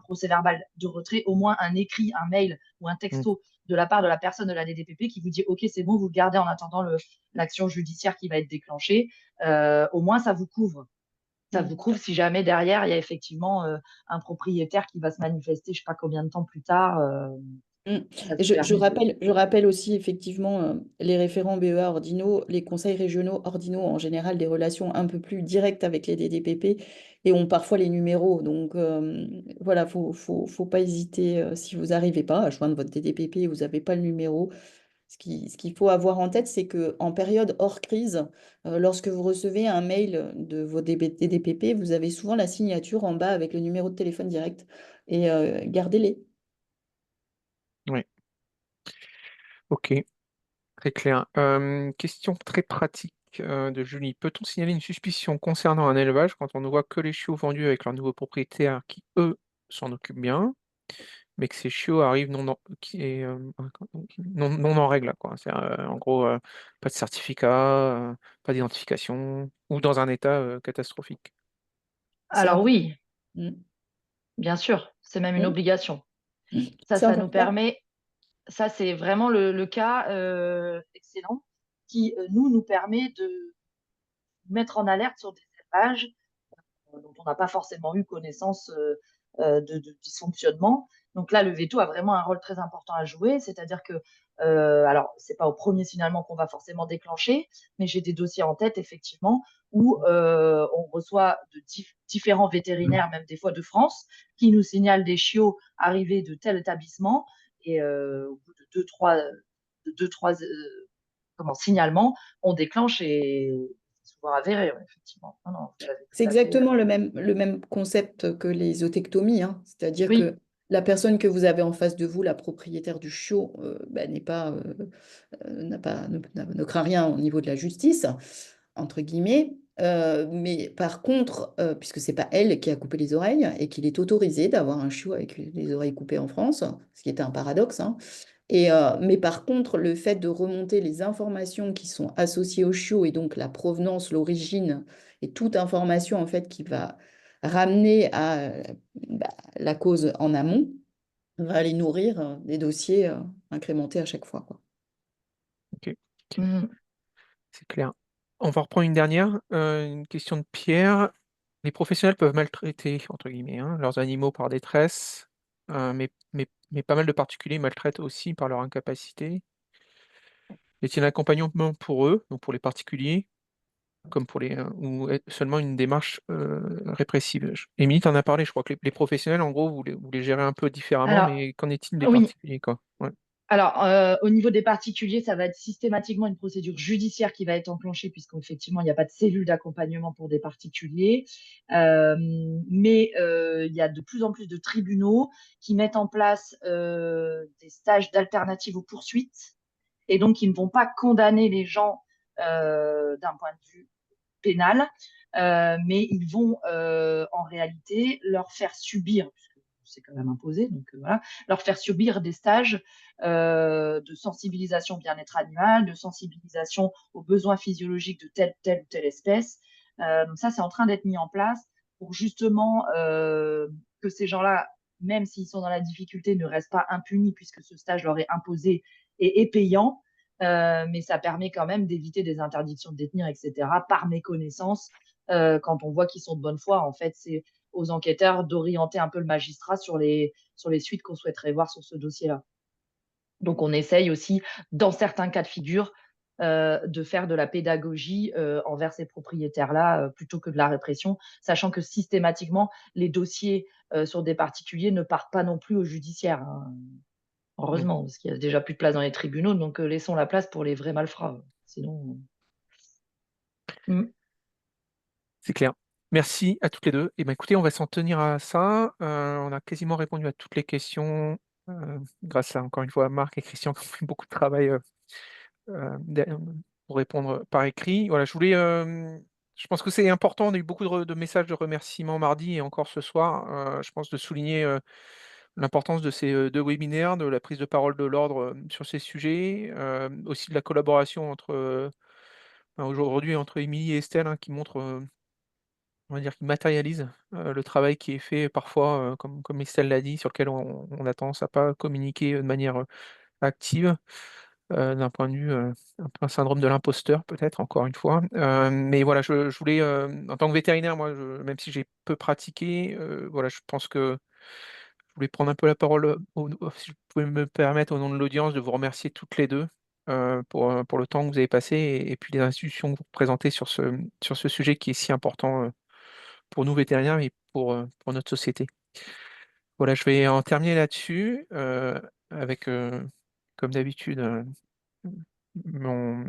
procès verbal de retrait, au moins un écrit, un mail ou un Mm. texto de la part de la personne de la DDPP qui vous dit OK, c'est bon, vous le gardez en attendant l'action judiciaire qui va être déclenchée. Au moins, ça vous couvre. Ça Mm. vous couvre si jamais derrière, il y a effectivement un propriétaire qui va se manifester, je ne sais pas combien de temps plus tard. Mm. Ça Et vous permet de. je rappelle aussi effectivement les référents BEA ordinaux, les conseils régionaux ordinaux en général des relations un peu plus directes avec les DDPP et ont parfois les numéros. Donc voilà, faut pas hésiter si vous n'arrivez pas à joindre votre DDPP et vous n'avez pas le numéro. Ce qu'il faut avoir en tête, c'est que en période hors crise, lorsque vous recevez un mail de vos DDPP, vous avez souvent la signature en bas avec le numéro de téléphone direct et gardez-les. Oui, ok, très clair. Question très pratique de Julie. Peut-on signaler une suspicion concernant un élevage quand on ne voit que les chiots vendus avec leurs nouveaux propriétaires qui, eux, s'en occupent bien, mais que ces chiots arrivent non en règle, quoi. C'est, en gros, pas de certificat, pas d'identification, ou dans un état catastrophique. C'est Alors important. oui, Mm. bien sûr, c'est même une Oui, obligation. c'est Ça nous important. permet, ça c'est vraiment le cas excellent qui nous permet de mettre en alerte sur des élevages dont on n'a pas forcément eu connaissance de dysfonctionnement. Donc là, le veto a vraiment un rôle très important à jouer, c'est-à-dire que, alors, c'est pas au premier signalement qu'on va forcément déclencher, mais j'ai des dossiers en tête, effectivement, où on reçoit de différents vétérinaires, même des fois de France, qui nous signalent des chiots arrivés de tel établissement, et au bout de deux, trois signalements, on déclenche et c'est souvent avéré, ouais, effectivement. Non, non, vous avez C'est tout à fait. exactement le même concept que les zootectomies, hein. C'est-à-dire Oui, que la personne que vous avez en face de vous, la propriétaire du chiot, n'a pas, ne craint rien au niveau de la justice, entre guillemets. Mais par contre, puisque c'est pas elle qui a coupé les oreilles et qu'il est autorisé d'avoir un chiot avec les oreilles coupées en France, ce qui était un paradoxe, hein. Mais par contre, le fait de remonter les informations qui sont associées au chiot et donc la provenance, l'origine et toute information en fait qui va ramener à bah, la cause en amont va aller nourrir des dossiers incrémentés à chaque fois, quoi. Ok, ok, Mhm. c'est clair. On va reprendre une dernière, une question de Pierre. Les professionnels peuvent maltraiter, entre guillemets, hein, leurs animaux par détresse, mais pas mal de particuliers maltraitent aussi par leur incapacité. Est-il un accompagnement pour eux, donc pour les particuliers, comme pour ou seulement une démarche répressive? Émilie, tu en as parlé, je crois que les professionnels, en gros, vous les gérez un peu différemment, Alors, mais qu'en est-il des oui. particuliers, quoi? Ouais. Alors, au niveau des particuliers, ça va être systématiquement une procédure judiciaire qui va être enclenchée, puisqu'effectivement, il n'y a pas de cellule d'accompagnement pour des particuliers. Mais il y a de plus en plus de tribunaux qui mettent en place des stages d'alternative aux poursuites, et donc ils ne vont pas condamner les gens d'un point de vue pénal, mais ils vont en réalité leur faire subir, puisque c'est quand même imposé, donc voilà, leur faire subir des stages de sensibilisation bien-être animal, de sensibilisation aux besoins physiologiques de telle ou telle espèce. Donc ça, c'est en train d'être mis en place pour justement que ces gens-là, même s'ils sont dans la difficulté, ne restent pas impunis puisque ce stage leur est imposé et est payant. Mais ça permet quand même d'éviter des interdictions de détenir, etc., par méconnaissance. Quand on voit qu'ils sont de bonne foi, en fait, c'est aux enquêteurs d'orienter un peu le magistrat sur les suites qu'on souhaiterait voir sur ce dossier-là. Donc, on essaye aussi, dans certains cas de figure, de faire de la pédagogie envers ces propriétaires-là plutôt que de la répression, sachant que systématiquement, les dossiers sur des particuliers ne partent pas non plus au judiciaire, hein. Mmh, Heureusement, parce qu'il y a déjà plus de place dans les tribunaux, donc laissons la place pour les vrais malfrats. Sinon. Mm. c'est clair. Merci à toutes les 2. Et ben, écoutez, on va s'en tenir à ça. On a quasiment répondu à toutes les questions, grâce à, encore une fois, à Marc et Christian qui ont fait beaucoup de travail, dé pour répondre par écrit. Voilà, je pense que c'est important, on a eu beaucoup de messages de remerciements mardi et encore ce soir. Je pense de souligner, l'importance de ces, 2 webinaires, de la prise de parole de l'ordre, sur ces sujets, aussi de la collaboration aujourd'hui entre Émilie et Estelle, hein, qui montre, on va dire, qui matérialise, le travail qui est fait parfois, comme Estelle l'a dit, sur lequel on a tendance à pas communiquer, de manière, active, d'un point de vue, un peu un syndrome de l'imposteur peut-être, encore une fois. Mais voilà, je voulais, en tant que vétérinaire, moi, même si j'ai peu pratiqué, voilà, je pense que je voulais prendre un peu la parole, si je pouvais me permettre, au nom de l'audience, de vous remercier toutes les 2 pour le temps que vous avez passé et puis les institutions que vous représentez sur ce sujet qui est si important, pour nous vétérinaires et pour notre société. Voilà, je vais en terminer là-dessus, avec, comme d'habitude, mon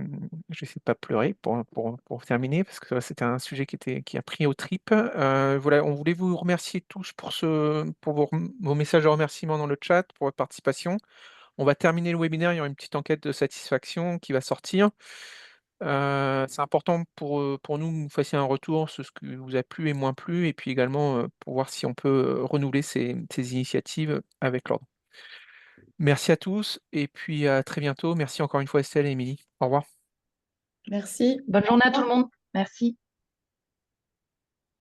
j'essaie de pas pleurer pour terminer parce que c'était un sujet qui a pris aux tripes. Voilà, on voulait vous remercier tous pour vos messages de remerciement dans le chat, pour votre participation. On va terminer le webinaire, il y aura une petite enquête de satisfaction qui va sortir. C'est important pour nous que vous fassiez un retour sur ce que vous a plu et moins plu et puis également, pour voir si on peut, renouveler ces initiatives avec l'ordre. Merci à tous et puis à très bientôt. Merci encore une fois Estelle et Émilie. Au revoir. Merci. Bonne journée à tout le monde. Merci.